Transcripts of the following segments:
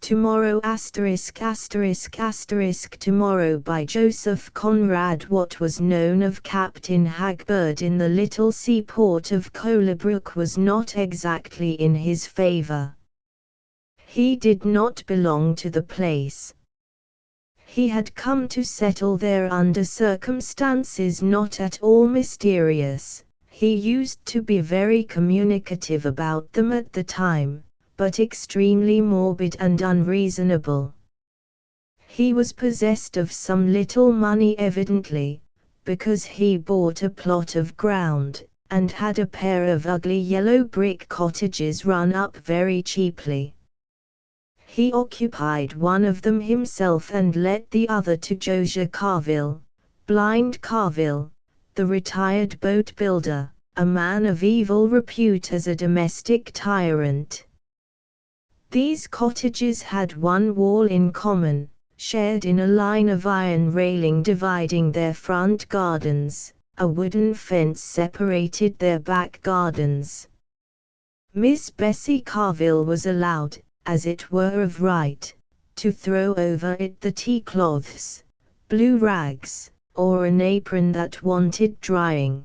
To-morrow To-morrow by Joseph Conrad. What was known of Captain Hagberd in the little seaport of Colebrook was not exactly in his favor. He did not belong to the place. He had come to settle there under circumstances not at all mysterious. He used to be very communicative about them at the time, but extremely morbid and unreasonable. He was possessed of some little money evidently, because he bought a plot of ground, and had a pair of ugly yellow brick cottages run up very cheaply. He occupied one of them himself and let the other to Josiah Carville, Blind Carville, the retired boat builder, a man of evil repute as a domestic tyrant. These cottages had one wall in common, shared in a line of iron railing dividing their front gardens. A wooden fence separated their back gardens. Miss Bessie Carville was allowed, as it were of right, to throw over it the tea-cloths, blue rags, or an apron that wanted drying.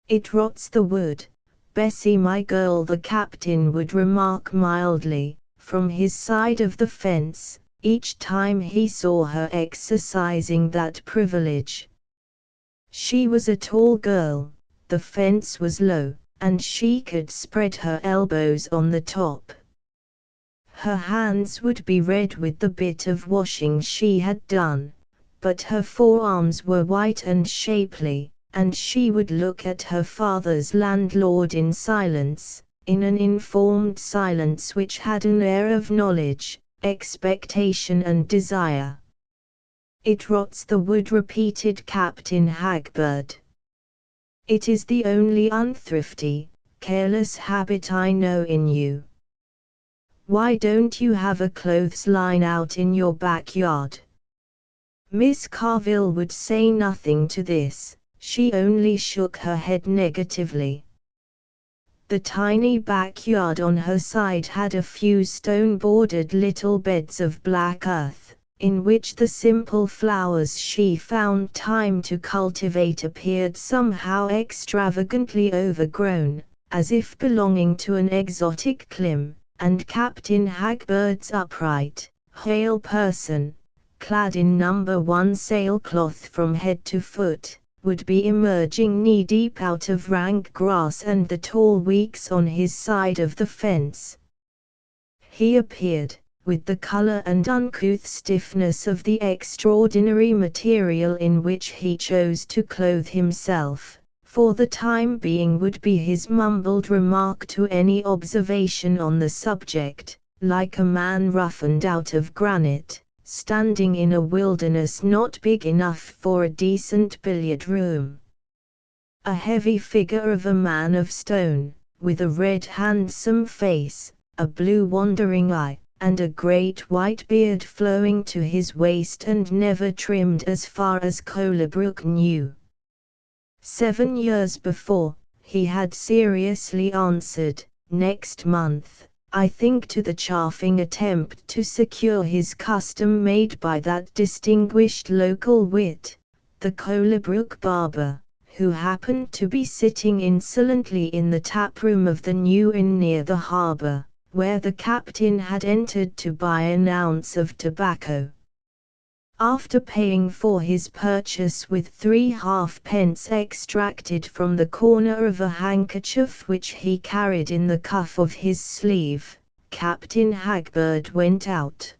"It rots the wood, Bessie my girl," the captain would remark mildly, from his side of the fence, each time he saw her exercising that privilege. She was a tall girl, the fence was low, and she could spread her elbows on the top. Her hands would be red with the bit of washing she had done, but her forearms were white and shapely, and she would look at her father's landlord in silence, in an informed silence which had an air of knowledge, expectation and desire. "It rots the wood," repeated Captain Hagberd. "It is the only unthrifty, careless habit I know in you. Why don't you have a clothesline out in your backyard?" Miss Carville would say nothing to this. She only shook her head negatively. The tiny backyard on her side had a few stone-bordered little beds of black earth, in which the simple flowers she found time to cultivate appeared somehow extravagantly overgrown, as if belonging to an exotic clime, and Captain Hagberd's upright, hale person, clad in No. 1 sailcloth from head to foot, would be emerging knee-deep out of rank grass and the tall weeds on his side of the fence. He appeared, with the color and uncouth stiffness of the extraordinary material in which he chose to clothe himself, for the time being would be his mumbled remark to any observation on the subject, like a man roughened out of granite, standing in a wilderness not big enough for a decent billiard room. A heavy figure of a man of stone, with a red handsome face, a blue wandering eye, and a great white beard flowing to his waist and never trimmed as far as Colebrook knew. 7 years before, he had seriously answered, "Next month, I think," to the chaffing attempt to secure his custom made by that distinguished local wit, the Colebrook barber, who happened to be sitting insolently in the taproom of the New Inn near the harbour, where the captain had entered to buy an ounce of tobacco. After paying for his purchase with 3 halfpence extracted from the corner of a handkerchief which he carried in the cuff of his sleeve, Captain Hagberd went out.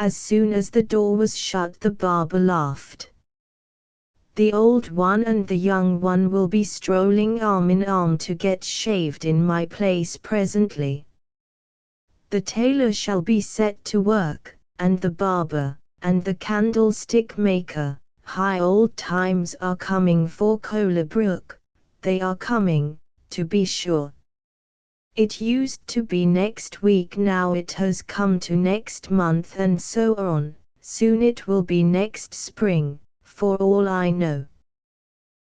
As soon as the door was shut, the barber laughed. "The old one and the young one will be strolling arm in arm to get shaved in my place presently. The tailor shall be set to work, and the barber, and the candlestick maker. High old times are coming for Colebrook, they are coming, to be sure. It used to be next week, now it has come to next month, and so on. Soon it will be next spring, for all I know."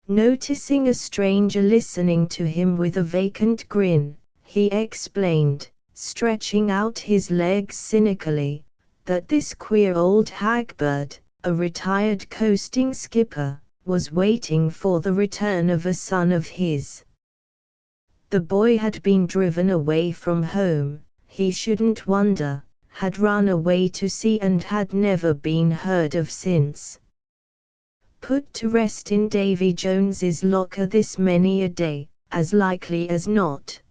Noticing a stranger listening to him with a vacant grin, he explained, stretching out his legs cynically, that this queer old hagbird, a retired coasting skipper, was waiting for the return of a son of his. The boy had been driven away from home, he shouldn't wonder, had run away to sea and had never been heard of since. Put to rest in Davy Jones's locker this many a day, as likely as not.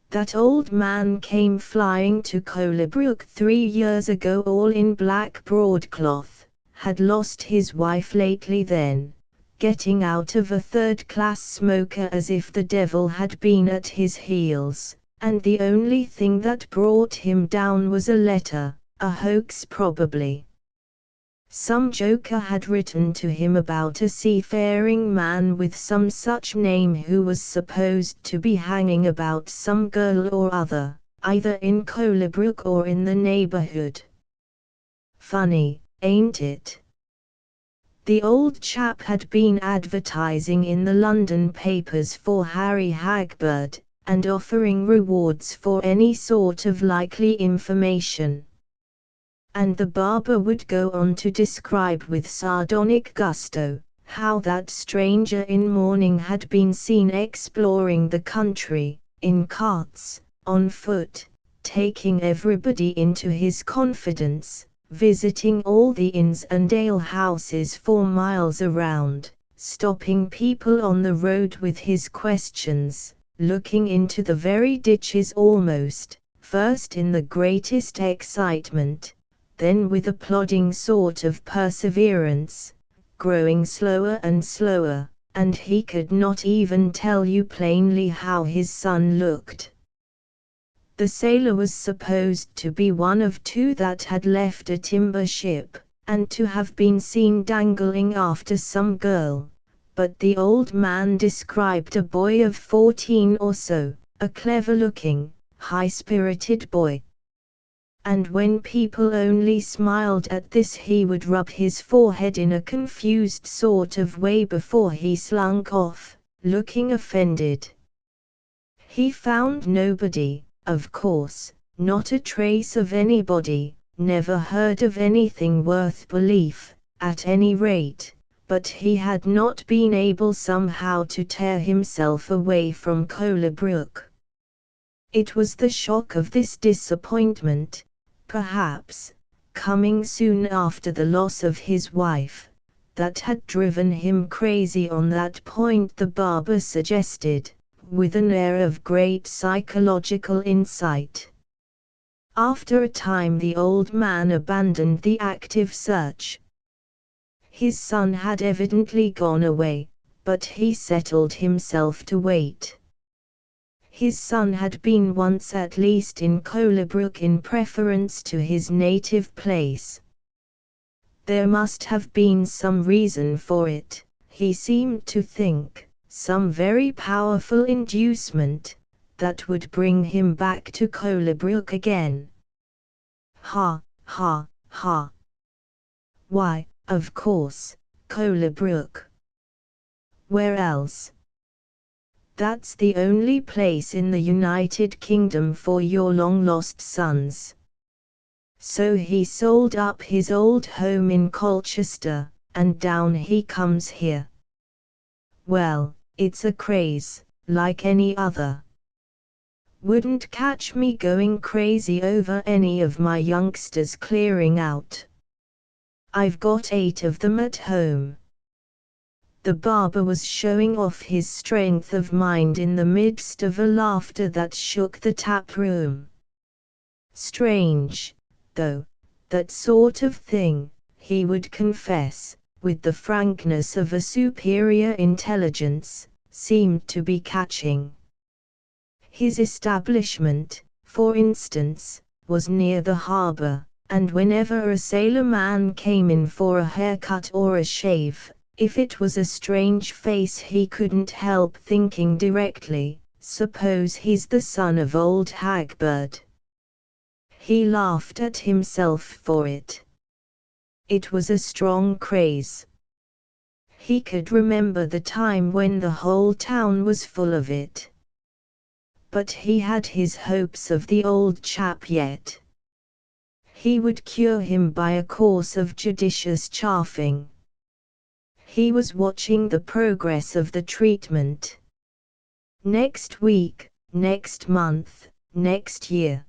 That old man came flying to Colebrook 3 years ago all in black broadcloth, had lost his wife lately then, getting out of a third-class smoker as if the devil had been at his heels, and the only thing that brought him down was a letter, a hoax probably. Some joker had written to him about a seafaring man with some such name who was supposed to be hanging about some girl or other, either in Colebrook or in the neighborhood. Funny, ain't it? The old chap had been advertising in the London papers for Harry Hagbird, and offering rewards for any sort of likely information. And the barber would go on to describe with sardonic gusto, how that stranger in mourning had been seen exploring the country, in carts, on foot, taking everybody into his confidence, visiting all the inns and alehouses for miles around, stopping people on the road with his questions, looking into the very ditches almost, first in the greatest excitement, then with a plodding sort of perseverance, growing slower and slower, and he could not even tell you plainly how his son looked. The sailor was supposed to be one of two that had left a timber ship, and to have been seen dangling after some girl, but the old man described a boy of 14 or so, a clever-looking, high-spirited boy. And when people only smiled at this he would rub his forehead in a confused sort of way before he slunk off, looking offended. He found nobody, of course, not a trace of anybody, never heard of anything worth belief, at any rate, but he had not been able somehow to tear himself away from Colebrook. It was the shock of this disappointment, perhaps, coming soon after the loss of his wife, that had driven him crazy on that point, the barber suggested, with an air of great psychological insight. After a time the old man abandoned the active search. His son had evidently gone away, but he settled himself to wait. His son had been once at least in Colebrook in preference to his native place. There must have been some reason for it, he seemed to think, some very powerful inducement, that would bring him back to Colebrook again. Ha, ha, ha. Why, of course, Colebrook. Where else? That's the only place in the United Kingdom for your long-lost sons. So he sold up his old home in Colchester, and down he comes here. Well, it's a craze, like any other. Wouldn't catch me going crazy over any of my youngsters clearing out. I've got 8 of them at home. The barber was showing off his strength of mind in the midst of a laughter that shook the tap room. Strange, though, that sort of thing, he would confess, with the frankness of a superior intelligence, seemed to be catching. His establishment, for instance, was near the harbour, and whenever a sailor man came in for a haircut or a shave, if it was a strange face he couldn't help thinking directly, suppose he's the son of old Hagbird. He laughed at himself for it. It was a strong craze. He could remember the time when the whole town was full of it. but he had his hopes of the old chap yet. He would cure him by a course of judicious chaffing. He was watching the progress of the treatment. Next week, next month, next year.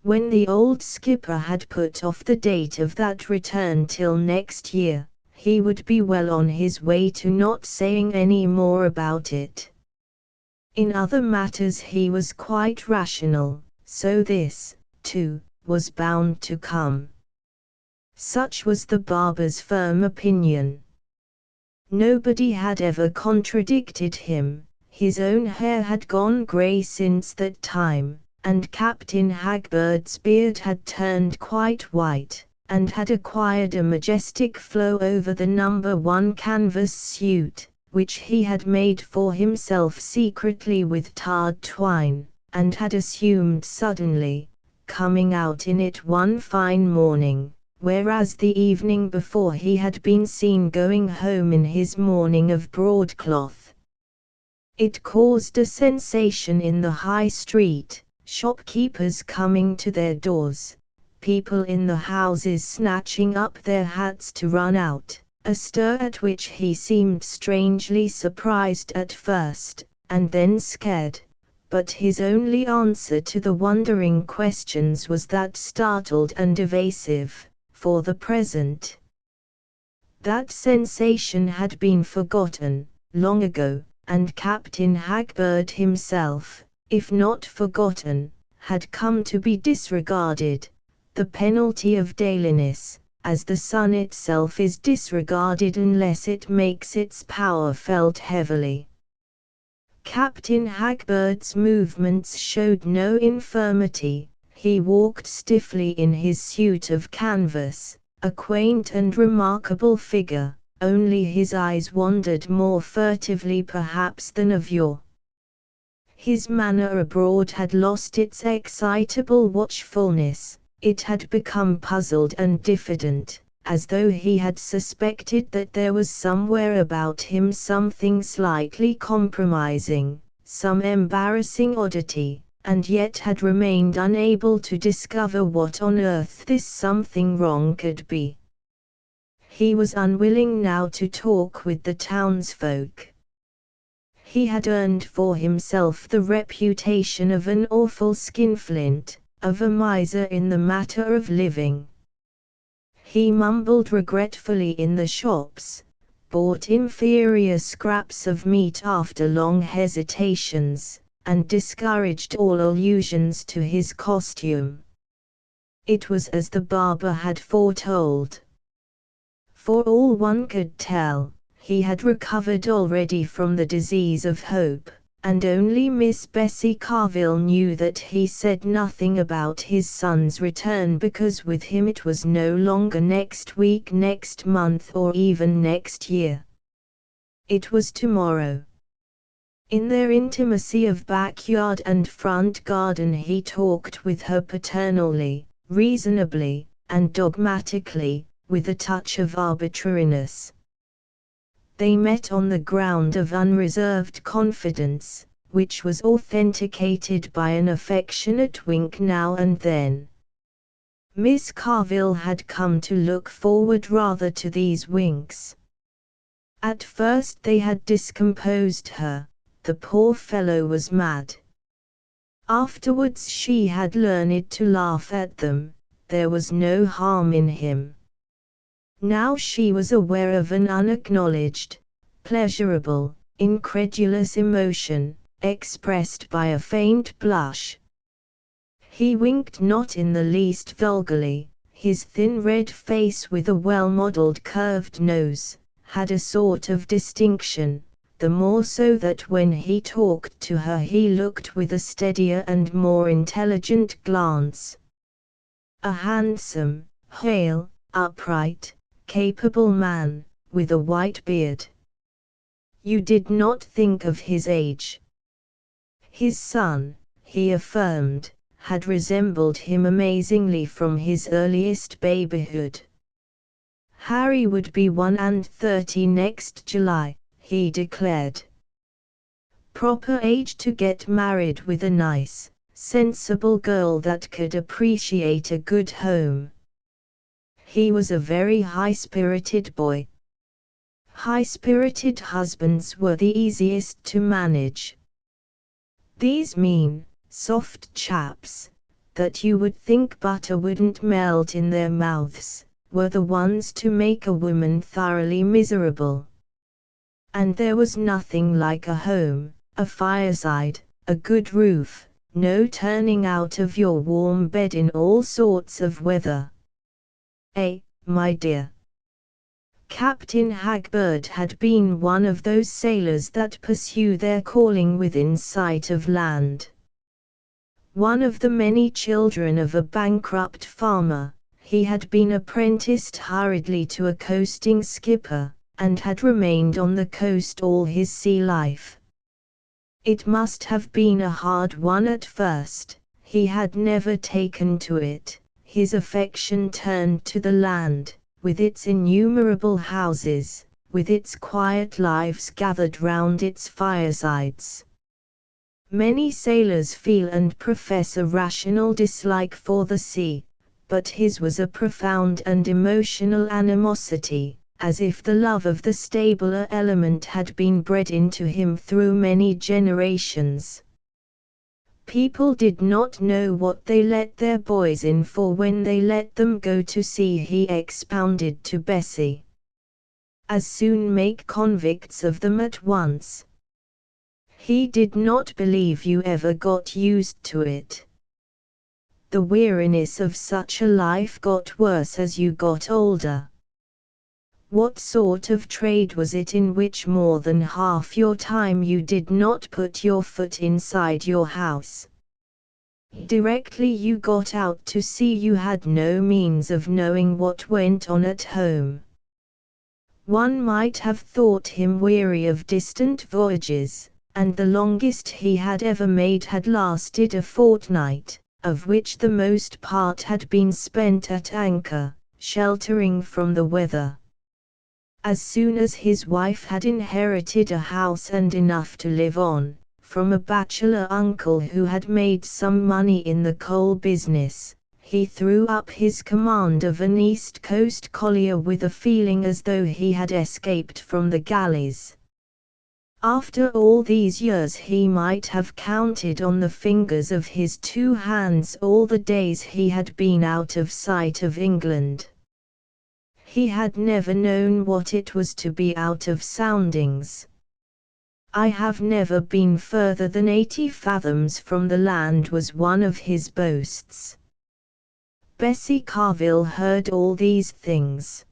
When the old skipper had put off the date of that return till next year, he would be well on his way to not saying any more about it. In other matters he was quite rational, so this, too, was bound to come. Such was the barber's firm opinion. Nobody had ever contradicted him. His own hair had gone grey since that time, and Captain Hagbird's beard had turned quite white, and had acquired a majestic flow over the No. 1 canvas suit, which he had made for himself secretly with tarred twine, and had assumed suddenly, coming out in it one fine morning, whereas the evening before he had been seen going home in his mourning of broadcloth. It caused a sensation in the High Street, shopkeepers coming to their doors, people in the houses snatching up their hats to run out, a stir at which he seemed strangely surprised at first, and then scared, but his only answer to the wondering questions was that startled and evasive, for the present. That sensation had been forgotten, long ago, and Captain Hagbird himself, if not forgotten, had come to be disregarded, the penalty of dailiness, as the sun itself is disregarded unless it makes its power felt heavily. Captain Hagbird's movements showed no infirmity. He walked stiffly in his suit of canvas, a quaint and remarkable figure, only his eyes wandered more furtively perhaps than of yore. His manner abroad had lost its excitable watchfulness, it had become puzzled and diffident, as though he had suspected that there was somewhere about him something slightly compromising, some embarrassing oddity, and yet had remained unable to discover what on earth this something wrong could be. He was unwilling now to talk with the townsfolk. He had earned for himself the reputation of an awful skinflint, of a miser in the matter of living. He mumbled regretfully in the shops, bought inferior scraps of meat after long hesitations, and discouraged all allusions to his costume. It was as the barber had foretold. For all one could tell, he had recovered already from the disease of hope, and only Miss Bessie Carville knew that he said nothing about his son's return because with him it was no longer next week, next month, or even next year. It was tomorrow. In their intimacy of backyard and front garden he talked with her paternally, reasonably, and dogmatically, with a touch of arbitrariness. They met on the ground of unreserved confidence, which was authenticated by an affectionate wink now and then. Miss Carville had come to look forward rather to these winks. At first they had discomposed her, the poor fellow was mad. Afterwards she had learned to laugh at them, there was no harm in him. Now she was aware of an unacknowledged, pleasurable, incredulous emotion, expressed by a faint blush. He winked not in the least vulgarly, his thin red face with a well-modelled curved nose, had a sort of distinction, the more so that when he talked to her he looked with a steadier and more intelligent glance. A handsome, hale, upright, capable man, with a white beard. You did not think of his age. His son, he affirmed, had resembled him amazingly from his earliest babyhood. Harry would be 31 next July, he declared. proper age to get married with a nice, sensible girl that could appreciate a good home. He was a very high-spirited boy. High-spirited husbands were the easiest to manage. These mean, soft chaps, that you would think butter wouldn't melt in their mouths, were the ones to make a woman thoroughly miserable. And there was nothing like a home, a fireside, a good roof, no turning out of your warm bed in all sorts of weather. My dear. Captain Hagberd had been one of those sailors that pursue their calling within sight of land. One of the many children of a bankrupt farmer, he had been apprenticed hurriedly to a coasting skipper, and had remained on the coast all his sea life. It must have been a hard one at first. He had never taken to it. His affection turned to the land, with its innumerable houses, with its quiet lives gathered round its firesides. Many sailors feel and profess a rational dislike for the sea, but his was a profound and emotional animosity, as if the love of the stabler element had been bred into him through many generations. People did not know what they let their boys in for when they let them go to sea, he expounded to Bessie. As soon make convicts of them at once. He did not believe you ever got used to it. The weariness of such a life got worse as you got older. What sort of trade was it in which more than half your time you did not put your foot inside your house? Directly you got out to sea you had no means of knowing what went on at home. One might have thought him weary of distant voyages, and the longest he had ever made had lasted a fortnight, of which the most part had been spent at anchor, sheltering from the weather. As soon as his wife had inherited a house and enough to live on, from a bachelor uncle who had made some money in the coal business, he threw up his command of an East Coast collier with a feeling as though he had escaped from the galleys. After all these years he might have counted on the fingers of his two hands all the days he had been out of sight of England. He had never known what it was to be out of soundings. I have never been further than 80 fathoms from the land was one of his boasts. Bessie Carville heard all these things.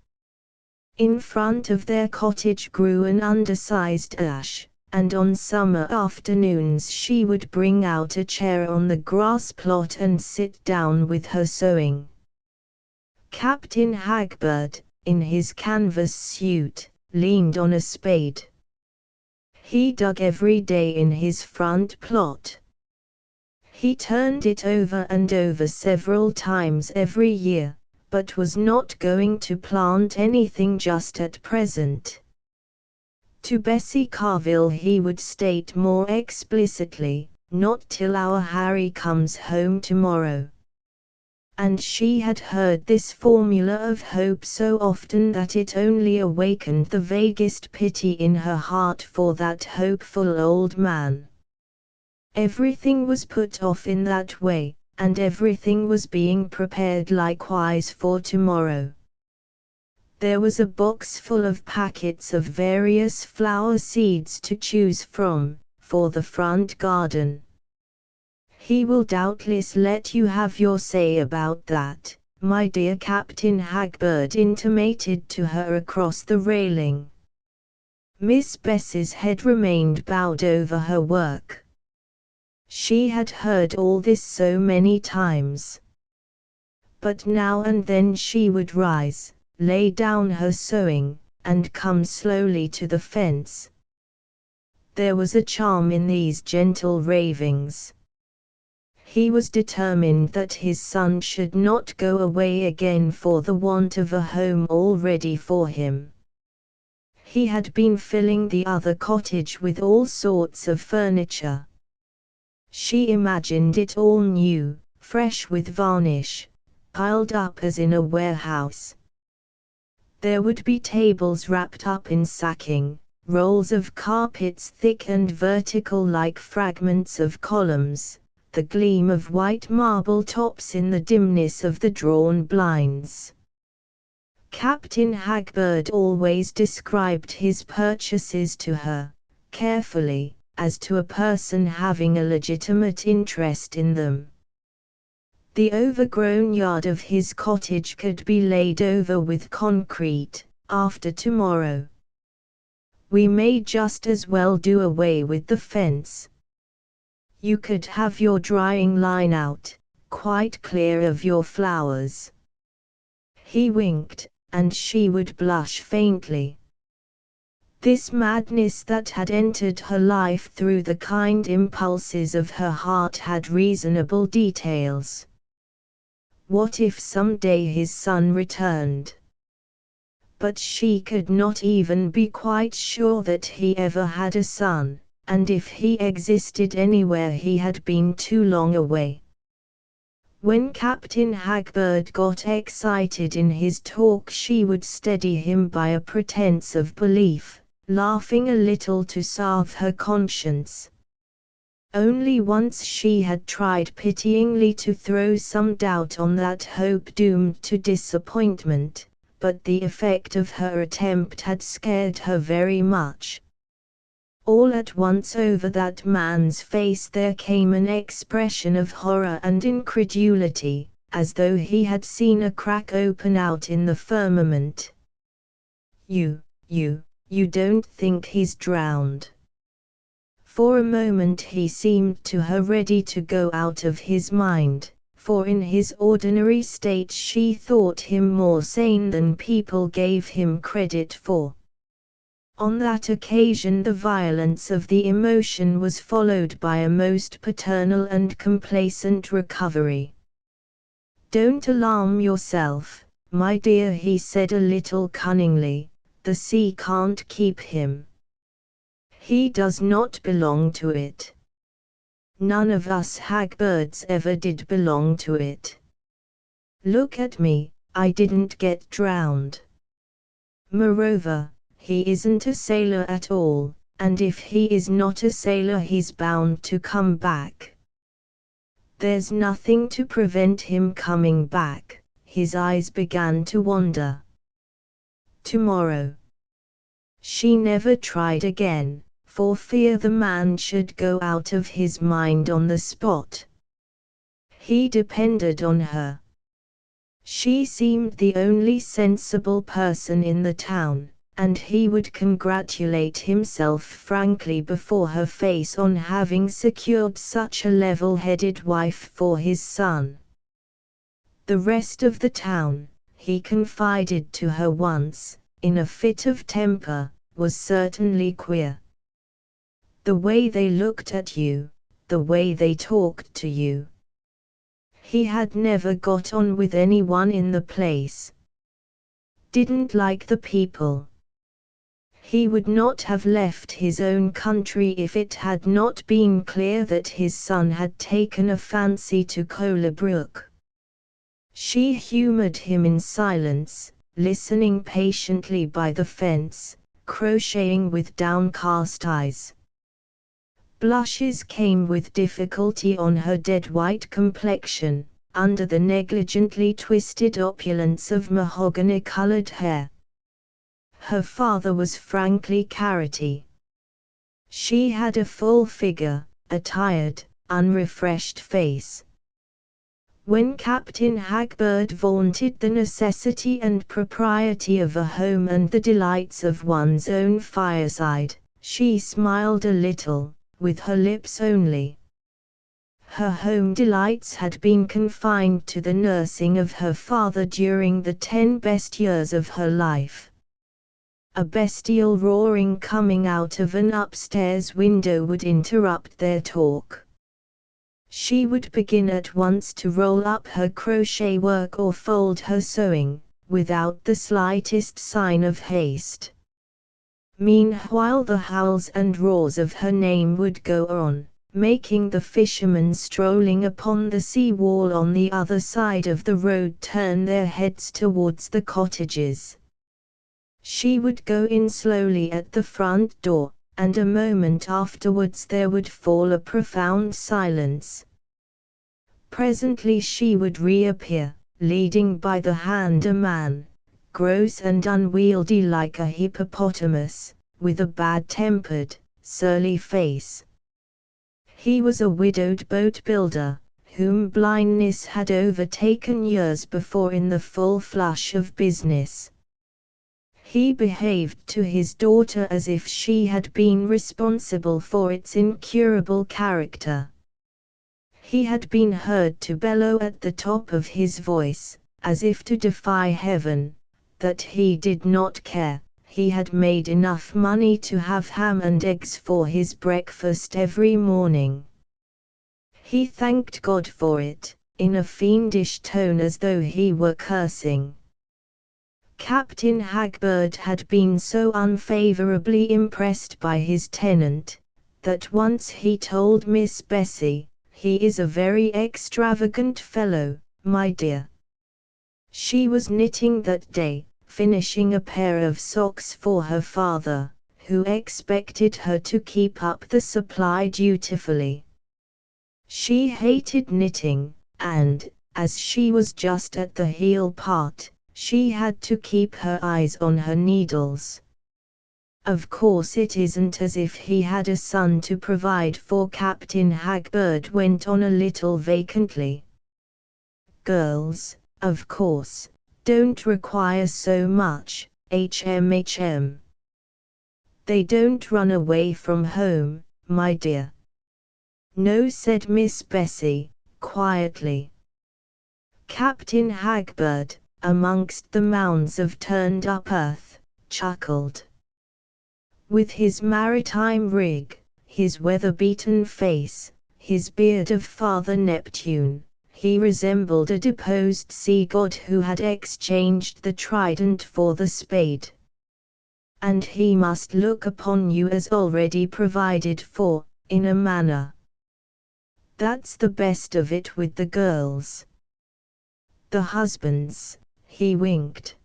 In front of their cottage grew an undersized ash, and on summer afternoons she would bring out a chair on the grass plot and sit down with her sewing. Captain Hagberd, in his canvas suit, leaned on a spade. He dug every day in his front plot. He turned it over and over several times every year, but was not going to plant anything just at present. To Bessie Carville he would state more explicitly, "Not till our Harry comes home tomorrow." And she had heard this formula of hope so often that it only awakened the vaguest pity in her heart for that hopeful old man. Everything was put off in that way, and everything was being prepared likewise for tomorrow. There was a box full of packets of various flower seeds to choose from, for the front garden. "He will doubtless let you have your say about that, my dear," Captain Hagberd intimated to her across the railing. Miss Bessie's head remained bowed over her work. She had heard all this so many times. But now and then she would rise, lay down her sewing, and come slowly to the fence. There was a charm in these gentle ravings. He was determined that his son should not go away again for the want of a home all ready for him. He had been filling the other cottage with all sorts of furniture. She imagined it all new, fresh with varnish, piled up as in a warehouse. There would be tables wrapped up in sacking, rolls of carpets thick and vertical like fragments of columns, the gleam of white marble tops in the dimness of the drawn blinds. Captain Hagbird always described his purchases to her, carefully, as to a person having a legitimate interest in them. The overgrown yard of his cottage could be laid over with concrete, after tomorrow. We may just as well do away with the fence. You could have your drying line out, quite clear of your flowers. He winked, and she would blush faintly. This madness that had entered her life through the kind impulses of her heart had reasonable details. What if someday his son returned? But she could not even be quite sure that he ever had a son, and if he existed anywhere he had been too long away. When Captain Hagbird got excited in his talk she would steady him by a pretense of belief, laughing a little to salve her conscience. Only once she had tried pityingly to throw some doubt on that hope doomed to disappointment, but the effect of her attempt had scared her very much. All at once over that man's face there came an expression of horror and incredulity, as though he had seen a crack open out in the firmament. You don't think he's drowned?" For a moment he seemed to her ready to go out of his mind, for in his ordinary state she thought him more sane than people gave him credit for. On that occasion the violence of the emotion was followed by a most paternal and complacent recovery. "Don't alarm yourself, my dear," he said a little cunningly, "the sea can't keep him. He does not belong to it. None of us Hagbirds ever did belong to it. Look at me, I didn't get drowned. Moreover, he isn't a sailor at all, and if he is not a sailor he's bound to come back. There's nothing to prevent him coming back." His eyes began to wander. Tomorrow. She never tried again, for fear the man should go out of his mind on the spot. He depended on her. She seemed the only sensible person in the town, and he would congratulate himself frankly before her face on having secured such a level-headed wife for his son. The rest of the town, he confided to her once, in a fit of temper, was certainly queer. The way they looked at you, the way they talked to you. He had never got on with anyone in the place. Didn't like the people. He would not have left his own country if it had not been clear that his son had taken a fancy to Colebrook. She humored him in silence, listening patiently by the fence, crocheting with downcast eyes. Blushes came with difficulty on her dead white complexion, under the negligently twisted opulence of mahogany-colored hair. Her father was frankly carroty. She had a full figure, a tired, unrefreshed face. When Captain Hagbird vaunted the necessity and propriety of a home and the delights of one's own fireside, she smiled a little, with her lips only. Her home delights had been confined to the nursing of her father during the 10 best years of her life. A bestial roaring coming out of an upstairs window would interrupt their talk. She would begin at once to roll up her crochet work or fold her sewing, without the slightest sign of haste. Meanwhile the howls and roars of her name would go on, making the fishermen strolling upon the sea wall on the other side of the road turn their heads towards the cottages. She would go in slowly at the front door, and a moment afterwards there would fall a profound silence. Presently she would reappear, leading by the hand a man, gross and unwieldy like a hippopotamus, with a bad-tempered, surly face. He was a widowed boat builder, whom blindness had overtaken years before in the full flush of business. He behaved to his daughter as if she had been responsible for its incurable character. He had been heard to bellow at the top of his voice, as if to defy heaven, that he did not care. He had made enough money to have ham and eggs for his breakfast every morning. He thanked God for it, in a fiendish tone as though he were cursing. Captain Hagbird had been so unfavorably impressed by his tenant, that once he told Miss Bessie, "He is a very extravagant fellow, my dear." She was knitting that day, finishing a pair of socks for her father, who expected her to keep up the supply dutifully. She hated knitting, and, as she was just at the heel part, she had to keep her eyes on her needles. Of course it isn't as if he had a son to provide for. Captain Hagbird went on a little vacantly. Girls, of course, don't require so much, HM. They don't run away from home, my dear. No, said Miss Bessie, quietly. Captain Hagbird, amongst the mounds of turned-up earth, chuckled. With his maritime rig, his weather-beaten face, his beard of Father Neptune, he resembled a deposed sea god who had exchanged the trident for the spade. And he must look upon you as already provided for, in a manner. That's the best of it with the girls. The husbands, he winked.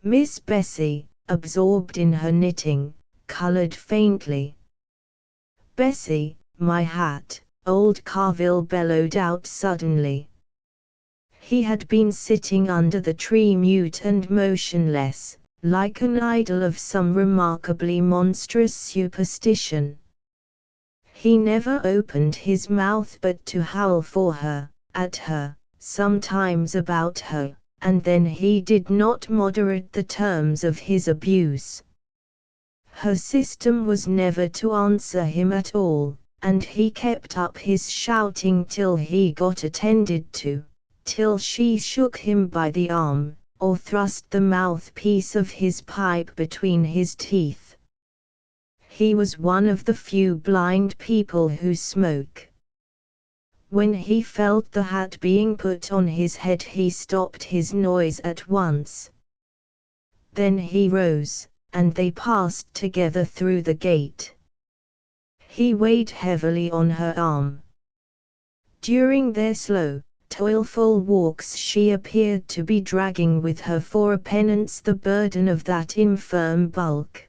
Miss Bessie, absorbed in her knitting, colored faintly. Bessie, my hat, old Carville bellowed out suddenly. He had been sitting under the tree mute and motionless, like an idol of some remarkably monstrous superstition. He never opened his mouth but to howl for her, at her, sometimes about her, and then he did not moderate the terms of his abuse. Her system was never to answer him at all, and he kept up his shouting till he got attended to, till she shook him by the arm, or thrust the mouthpiece of his pipe between his teeth. He was one of the few blind people who smoke. When he felt the hat being put on his head he stopped his noise at once. Then he rose, and they passed together through the gate. He weighed heavily on her arm. During their slow, toilful walks she appeared to be dragging with her for a penance the burden of that infirm bulk.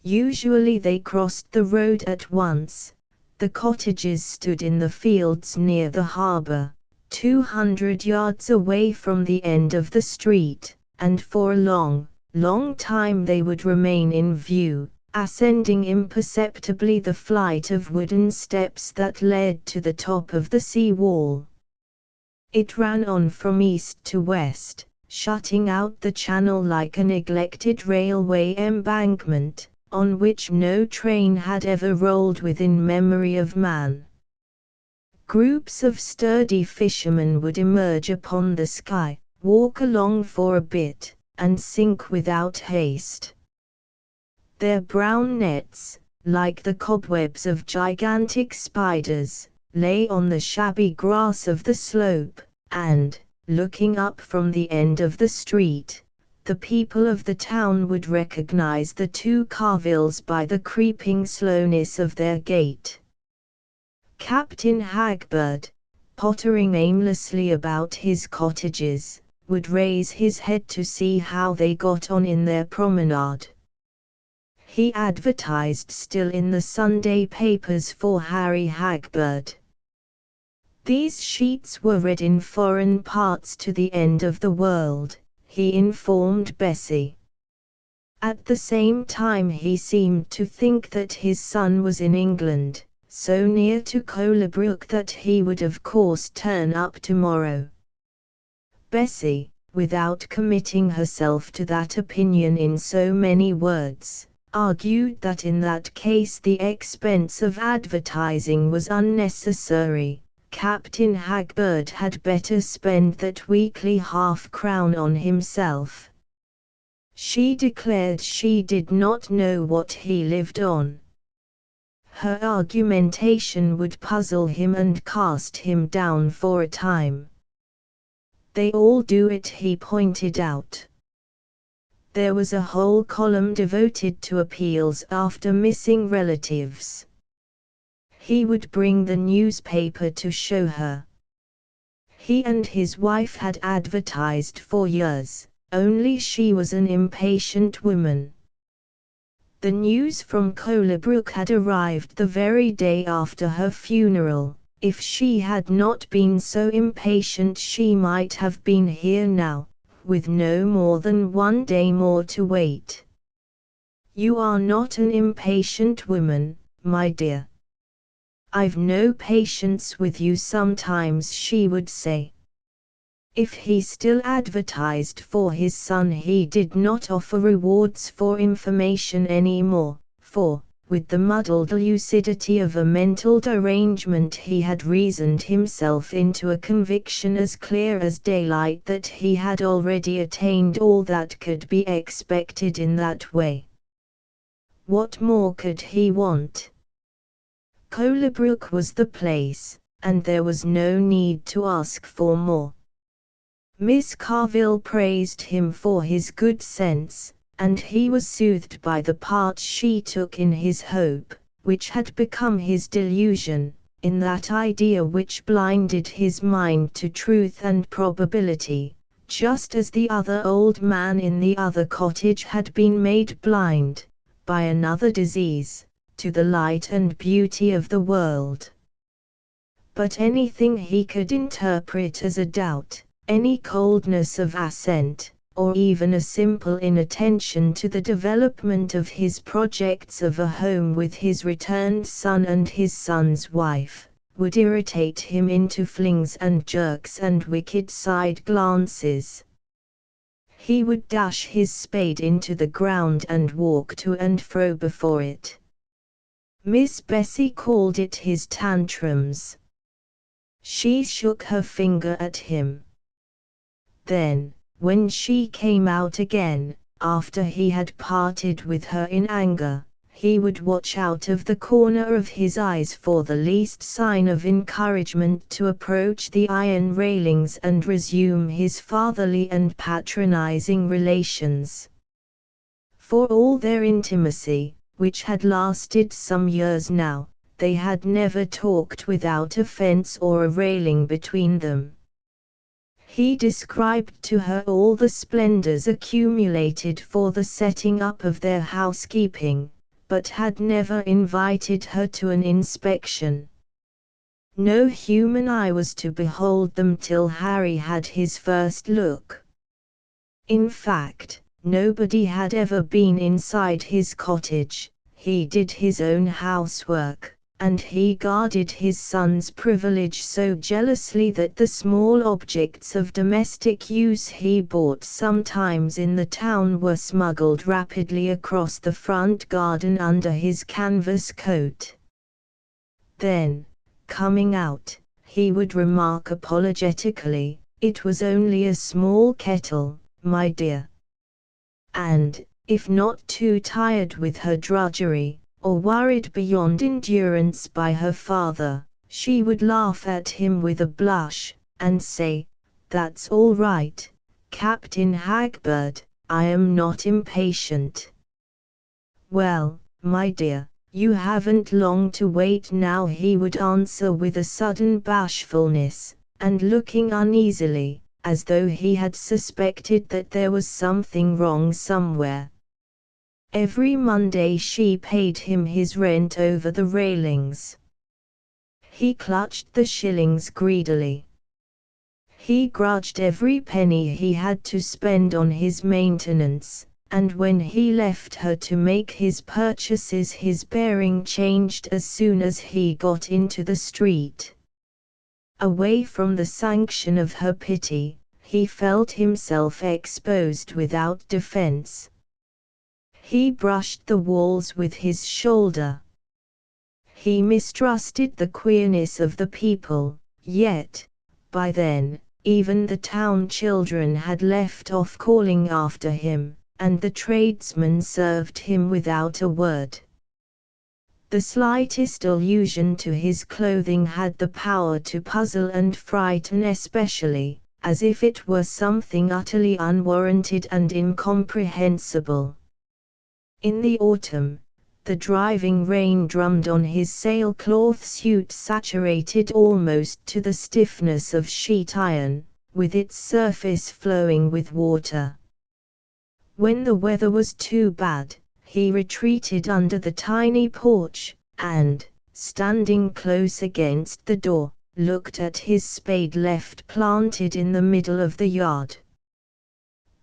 Usually they crossed the road at once. The cottages stood in the fields near the harbour, 200 yards away from the end of the street, and for a long time they would remain in view, ascending imperceptibly the flight of wooden steps that led to the top of the sea wall. It ran on from east to west, shutting out the channel like a neglected railway embankment, on which no train had ever rolled within memory of man. Groups of sturdy fishermen would emerge upon the sky, walk along for a bit, and sink without haste. Their brown nets, like the cobwebs of gigantic spiders, lay on the shabby grass of the slope, and, looking up from the end of the street, the people of the town would recognize the two Carvilles by the creeping slowness of their gait. Captain Hagbird, pottering aimlessly about his cottages, would raise his head to see how they got on in their promenade. He advertised still in the Sunday papers for Harry Hagbird. These sheets were read in foreign parts to the end of the world, he informed Bessie. At the same time he seemed to think that his son was in England, so near to Colebrook that he would of course turn up tomorrow. Bessie, without committing herself to that opinion in so many words, argued that in that case the expense of advertising was unnecessary. Captain Hagbird had better spend that weekly half-crown on himself. She declared she did not know what he lived on. Her argumentation would puzzle him and cast him down for a time. They all do it, he pointed out. There was a whole column devoted to appeals after missing relatives. He would bring the newspaper to show her. He and his wife had advertised for years, only she was an impatient woman. The news from Colebrook had arrived the very day after her funeral. If she had not been so impatient she might have been here now, with no more than 1 day more to wait. You are not an impatient woman, my dear. I've no patience with you sometimes, she would say. If he still advertised for his son he did not offer rewards for information any more, for, with the muddled lucidity of a mental derangement he had reasoned himself into a conviction as clear as daylight that he had already attained all that could be expected in that way. What more could he want? Colebrook was the place, and there was no need to ask for more. Miss Carville praised him for his good sense, and he was soothed by the part she took in his hope, which had become his delusion, in that idea which blinded his mind to truth and probability, just as the other old man in the other cottage had been made blind, by another disease, to the light and beauty of the world. But anything he could interpret as a doubt, any coldness of assent, or even a simple inattention to the development of his projects of a home with his returned son and his son's wife, would irritate him into flings and jerks and wicked side glances. He would dash his spade into the ground and walk to and fro before it. Miss Bessie called it his tantrums. She shook her finger at him. Then, when she came out again, after he had parted with her in anger, he would watch out of the corner of his eyes for the least sign of encouragement to approach the iron railings and resume his fatherly and patronizing relations. For all their intimacy, which had lasted some years now, they had never talked without a fence or a railing between them. He described to her all the splendors accumulated for the setting up of their housekeeping, but had never invited her to an inspection. No human eye was to behold them till Harry had his first look. In fact, nobody had ever been inside his cottage. He did his own housework, and he guarded his son's privilege so jealously that the small objects of domestic use he bought sometimes in the town were smuggled rapidly across the front garden under his canvas coat. Then, coming out, he would remark apologetically, "It was only a small kettle, my dear." And, if not too tired with her drudgery, or worried beyond endurance by her father, she would laugh at him with a blush, and say, "That's all right, Captain Hagbird, I am not impatient." "Well, my dear, you haven't long to wait now," he would answer with a sudden bashfulness, and looking uneasily, as though he had suspected that there was something wrong somewhere. Every Monday she paid him his rent over the railings. He clutched the shillings greedily. He grudged every penny he had to spend on his maintenance, and when he left her to make his purchases his bearing changed as soon as he got into the street. Away from the sanction of her pity, he felt himself exposed without defense. He brushed the walls with his shoulder. He mistrusted the queerness of the people, yet, by then, even the town children had left off calling after him, and the tradesmen served him without a word. The slightest allusion to his clothing had the power to puzzle and frighten, especially, as if it were something utterly unwarranted and incomprehensible. In the autumn, the driving rain drummed on his sailcloth suit saturated almost to the stiffness of sheet iron, with its surface flowing with water. When the weather was too bad, he retreated under the tiny porch, and, standing close against the door, looked at his spade left planted in the middle of the yard.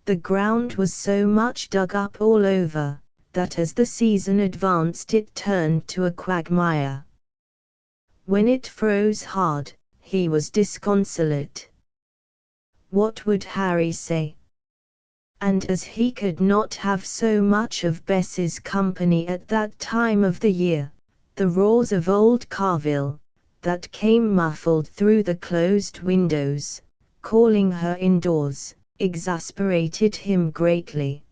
The ground was so much dug up all over, that as the season advanced it turned to a quagmire. When it froze hard, he was disconsolate. What would Harry say? And as he could not have so much of Bessie's company at that time of the year, the roars of old Carville, that came muffled through the closed windows, calling her indoors, exasperated him greatly.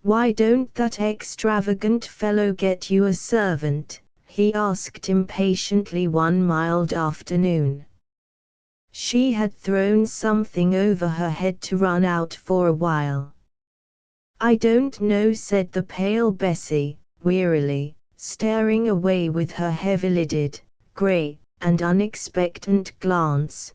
"Why don't that extravagant fellow get you a servant?" he asked impatiently one mild afternoon. She had thrown something over her head to run out for a while. "I don't know," said the pale Bessie, wearily, staring away with her heavy-lidded, grey, and unexpectant glance.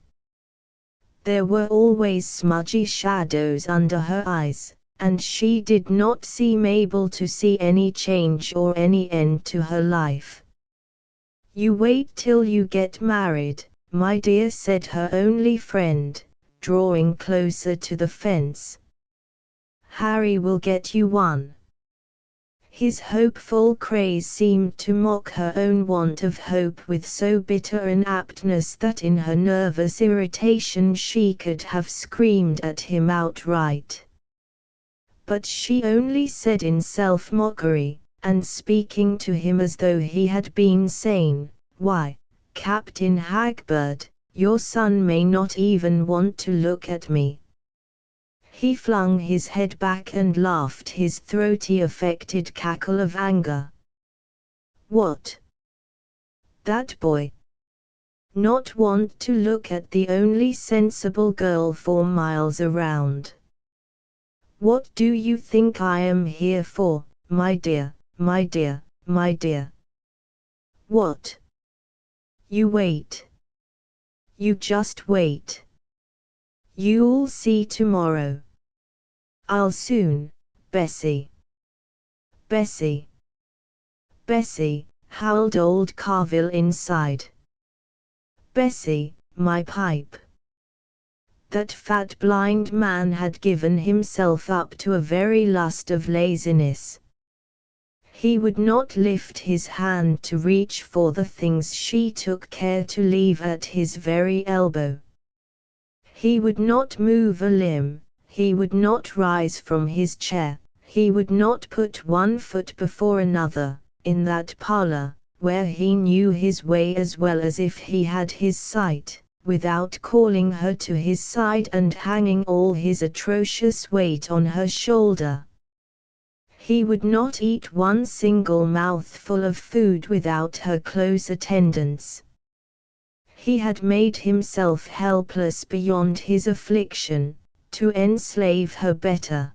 There were always smudgy shadows under her eyes, and she did not seem able to see any change or any end to her life. "You wait till you get married, my dear," said her only friend, drawing closer to the fence. "Harry will get you one." His hopeful craze seemed to mock her own want of hope with so bitter an aptness that in her nervous irritation she could have screamed at him outright. But she only said in self-mockery, and speaking to him as though he had been sane, "Why, Captain Hagberd, your son may not even want to look at me." He flung his head back and laughed his throaty affected cackle of anger. "What? That boy? Not want to look at the only sensible girl 4 miles around? What do you think I am here for, my dear, my dear, my dear? What? You wait. You just wait. You'll see tomorrow. I'll soon, Bessie." "Bessie! Bessie!" howled old Carville inside. "Bessie, my pipe." That fat blind man had given himself up to a very lust of laziness. He would not lift his hand to reach for the things she took care to leave at his very elbow. He would not move a limb, he would not rise from his chair, he would not put one foot before another, in that parlor, where he knew his way as well as if he had his sight, without calling her to his side and hanging all his atrocious weight on her shoulder. He would not eat one single mouthful of food without her close attendance. He had made himself helpless beyond his affliction, to enslave her better.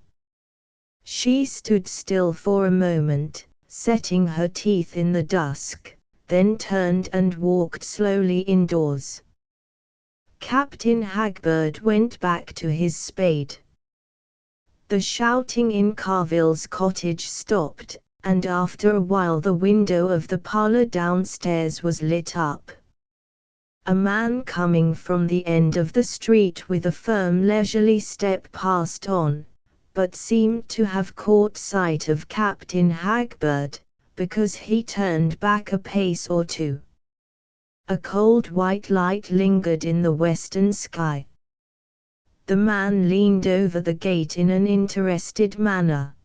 She stood still for a moment, setting her teeth in the dusk, then turned and walked slowly indoors. Captain Hagbird went back to his spade. The shouting in Carville's cottage stopped, and after a while the window of the parlour downstairs was lit up. A man coming from the end of the street with a firm leisurely step passed on, but seemed to have caught sight of Captain Hagbird, because he turned back a pace or two. A cold white light lingered in the western sky. The man leaned over the gate in an interested manner.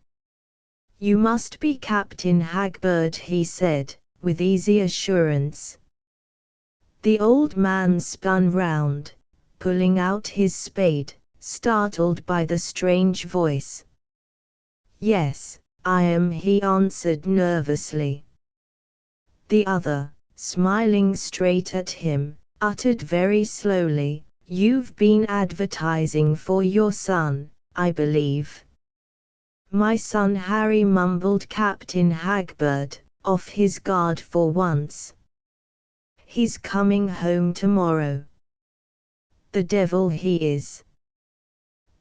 "You must be Captain Hagbird," he said, with easy assurance. The old man spun round, pulling out his spade, startled by the strange voice. "Yes, I am," he answered nervously. The other, smiling straight at him, uttered very slowly, "You've been advertising for your son, I believe." "My son Harry," mumbled Captain Hagbird, off his guard for once. "He's coming home tomorrow." "The devil he is!"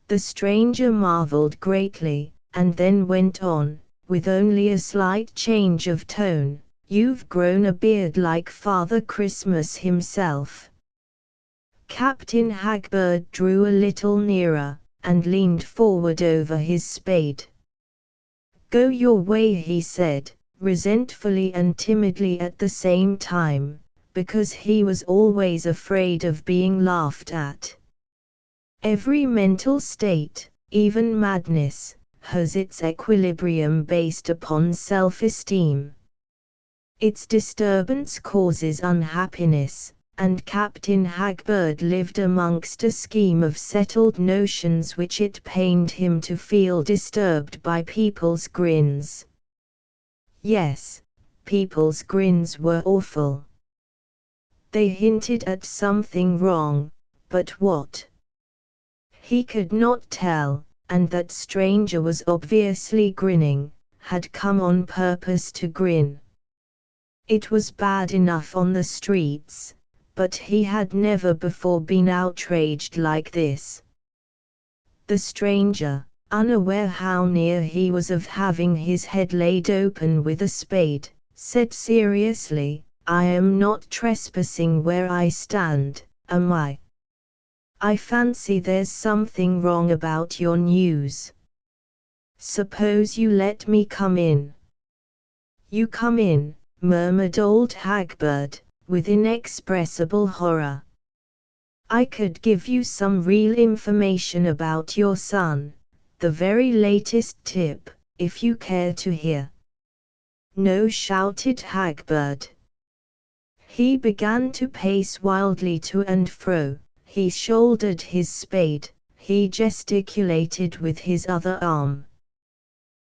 The stranger marveled greatly, and then went on, with only a slight change of tone, "You've grown a beard like Father Christmas himself." Captain Hagbird drew a little nearer, and leaned forward over his spade. "Go your way," he said, resentfully and timidly at the same time, because he was always afraid of being laughed at. Every mental state, even madness, has its equilibrium based upon self-esteem. Its disturbance causes unhappiness, and Captain Hagbird lived amongst a scheme of settled notions which it pained him to feel disturbed by people's grins. Yes, people's grins were awful. They hinted at something wrong, but what? He could not tell, and that stranger was obviously grinning, had come on purpose to grin. It was bad enough on the streets, but he had never before been outraged like this. The stranger, unaware how near he was of having his head laid open with a spade, said seriously, "I am not trespassing where I stand, am I? I fancy there's something wrong about your news. Suppose you let me come in." "You come in," murmured old Hagbird, with inexpressible horror. "I could give you some real information about your son, the very latest tip, if you care to hear." "No," shouted Hagbird. He began to pace wildly to and fro, he shouldered his spade, he gesticulated with his other arm.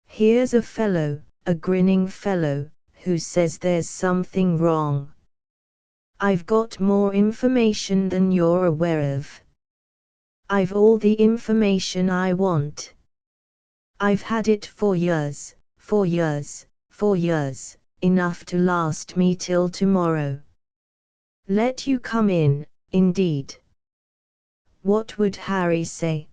"Here's a fellow, a grinning fellow, who says there's something wrong. I've got more information than you're aware of. I've all the information I want. I've had it for years, for years, for years, enough to last me till tomorrow. Let you come in, indeed. What would Harry say?"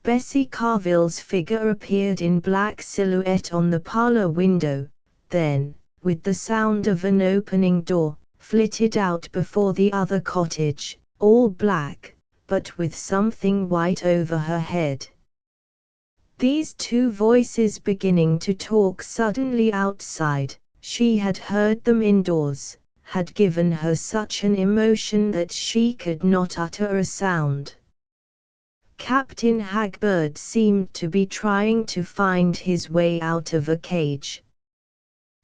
Bessie Carville's figure appeared in black silhouette on the parlour window, then, with the sound of an opening door, flitted out before the other cottage, all black, but with something white over her head. These two voices beginning to talk suddenly outside, she had heard them indoors, had given her such an emotion that she could not utter a sound. Captain Hagbird seemed to be trying to find his way out of a cage.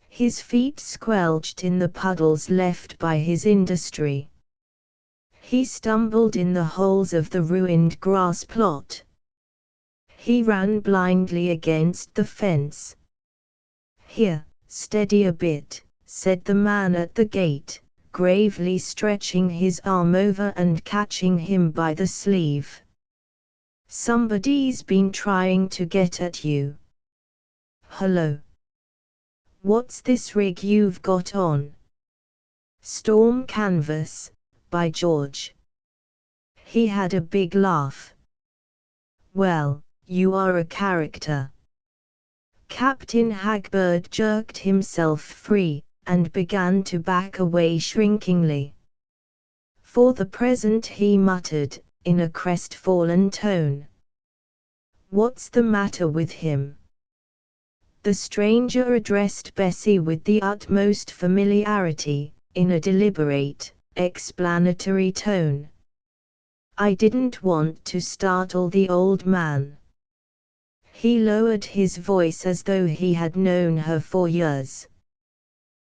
His feet squelched in the puddles left by his industry. He stumbled in the holes of the ruined grass plot. He ran blindly against the fence. "Here, steady a bit," said the man at the gate, gravely stretching his arm over and catching him by the sleeve. "Somebody's been trying to get at you." Hello. What's this rig you've got on? Storm Canvas, by George. He had a big laugh. Well, you are a character. Captain Hagbird jerked himself free, and began to back away shrinkingly. For the present, he muttered, in a crestfallen tone. What's the matter with him? The stranger addressed Bessie with the utmost familiarity, in a deliberate, explanatory tone. I didn't want to startle the old man. He lowered his voice as though he had known her for years.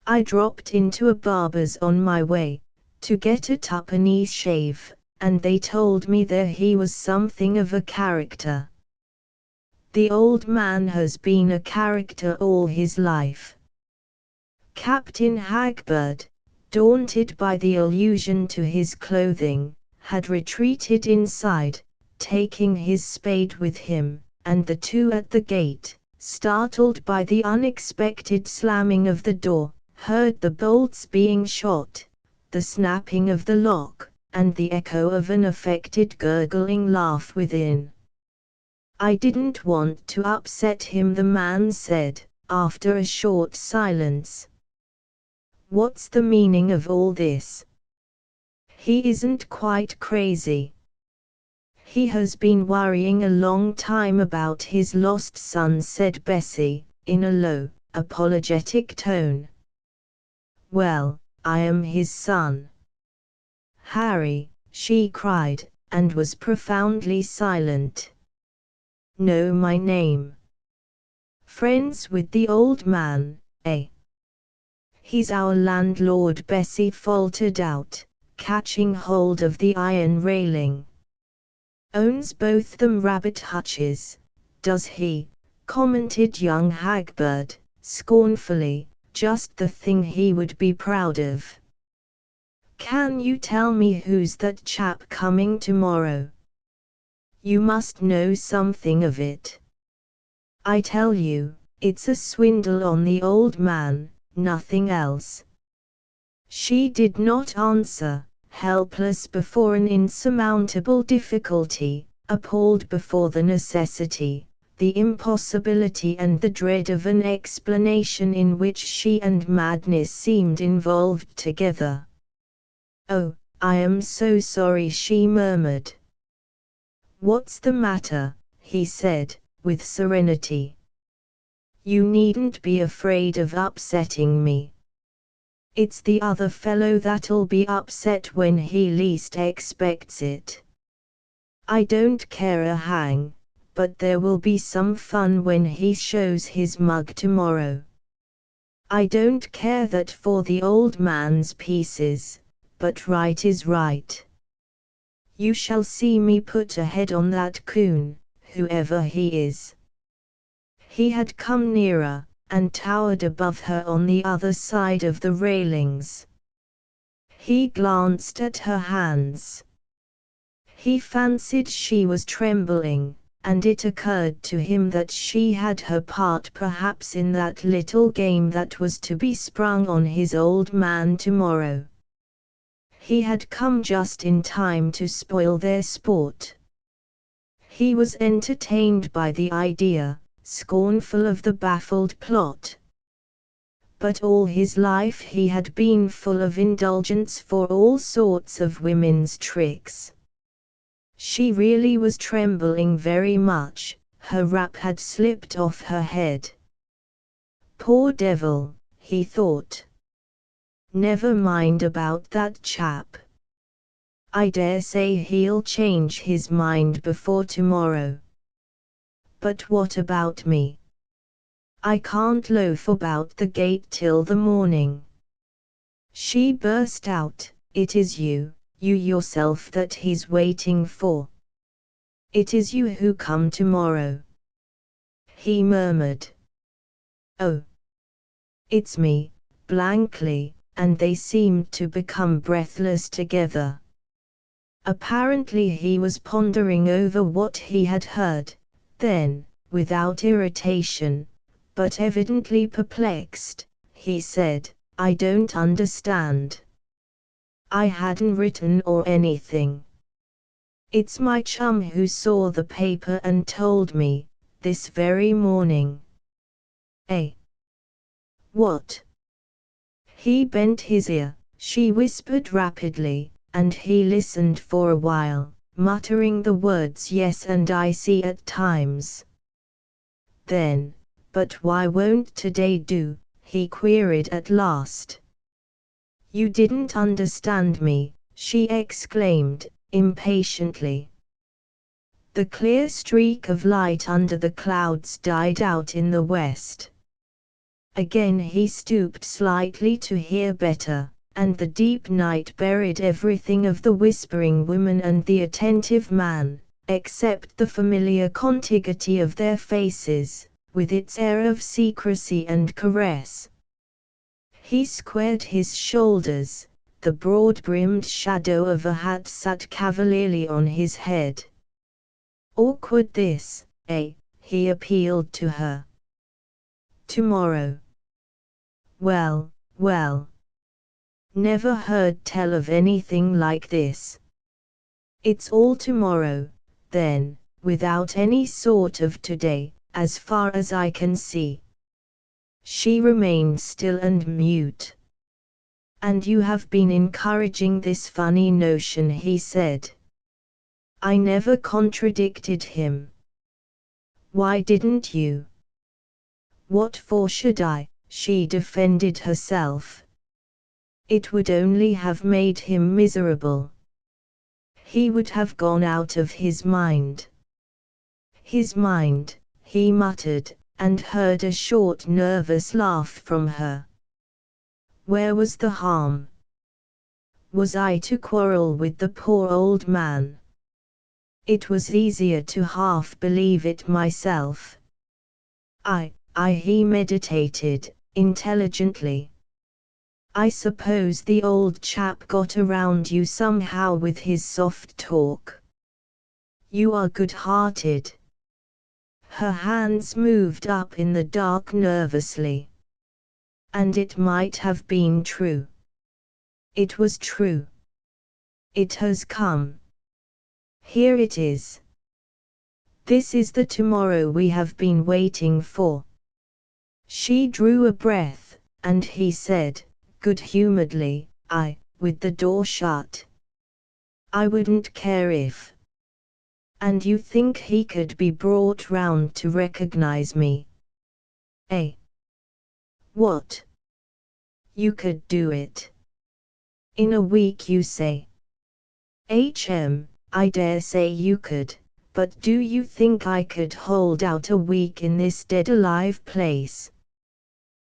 I dropped into a barber's on my way, to get a twopenny shave, and they told me there he was something of a character. The old man has been a character all his life. Captain Hagbird, daunted by the allusion to his clothing, had retreated inside, taking his spade with him, and the two at the gate, startled by the unexpected slamming of the door, heard the bolts being shot, the snapping of the lock, and the echo of an affected gurgling laugh within. I didn't want to upset him, the man said, after a short silence. What's the meaning of all this? He isn't quite crazy. He has been worrying a long time about his lost son, said Bessie, in a low, apologetic tone. Well, I am his son. Harry, she cried, and was profoundly silent. Know my name. Friends with the old man, eh? He's our landlord, Bessie faltered out, catching hold of the iron railing. Owns both them rabbit hutches, does he? Commented young Hagbird, scornfully, just the thing he would be proud of. Can you tell me who's that chap coming tomorrow? You must know something of it. I tell you, it's a swindle on the old man, nothing else. She did not answer, helpless before an insurmountable difficulty, appalled before the necessity, the impossibility and the dread of an explanation in which she and madness seemed involved together. Oh, I am so sorry, she murmured. What's the matter? He said, with serenity. You needn't be afraid of upsetting me. It's the other fellow that'll be upset when he least expects it. I don't care a hang, but there will be some fun when he shows his mug tomorrow. I don't care that for the old man's pieces, but right is right. You shall see me put a head on that coon, whoever he is. He had come nearer, and towered above her on the other side of the railings. He glanced at her hands. He fancied she was trembling, and it occurred to him that she had her part perhaps in that little game that was to be sprung on his old man tomorrow. He had come just in time to spoil their sport. He was entertained by the idea, scornful of the baffled plot. But all his life he had been full of indulgence for all sorts of women's tricks. She really was trembling very much, her wrap had slipped off her head. Poor devil, he thought. Never mind about that chap. I dare say he'll change his mind before tomorrow. But what about me? I can't loaf about the gate till the morning. She burst out, it is you yourself that he's waiting for. It is you who come tomorrow. He murmured. Oh. It's me, blankly, and they seemed to become breathless together. Apparently he was pondering over what he had heard, then, without irritation, but evidently perplexed, he said, "I don't understand." "I hadn't written or anything. It's my chum who saw the paper and told me, this very morning." "Eh? What?" He bent his ear, she whispered rapidly, and he listened for a while, muttering the words "yes" and "I see" at times. Then, "But why won't today do?" he queried at last. "You didn't understand me," she exclaimed, impatiently. The clear streak of light under the clouds died out in the west. Again he stooped slightly to hear better, and the deep night buried everything of the whispering woman and the attentive man, except the familiar contiguity of their faces, with its air of secrecy and caress. He squared his shoulders, the broad-brimmed shadow of a hat sat cavalierly on his head. "Awkward this, eh?" he appealed to her. "Tomorrow." "Well, well. Never heard tell of anything like this." "It's all tomorrow, then, without any sort of today, as far as I can see." She remained still and mute. "And you have been encouraging this funny notion," he said. I never contradicted him. "Why didn't you?" "What for should I?" she defended herself. "It would only have made him miserable. He would have gone out of his mind." "His mind," he muttered, and heard a short nervous laugh from her. "Where was the harm? Was I to quarrel with the poor old man? It was easier to half believe it myself." He meditated, intelligently. "I suppose the old chap got around you somehow with his soft talk. You are good-hearted." Her hands moved up in the dark nervously. "And it might have been true." "It was true. It has come. Here it is. This is the tomorrow we have been waiting for." She drew a breath, and he said, good-humoredly, with the door shut. "I wouldn't care if." "And you think he could be brought round to recognize me?" "Eh? What?" "You could do it. In a week you say." I dare say you could, but do you think I could hold out a week in this dead-alive place?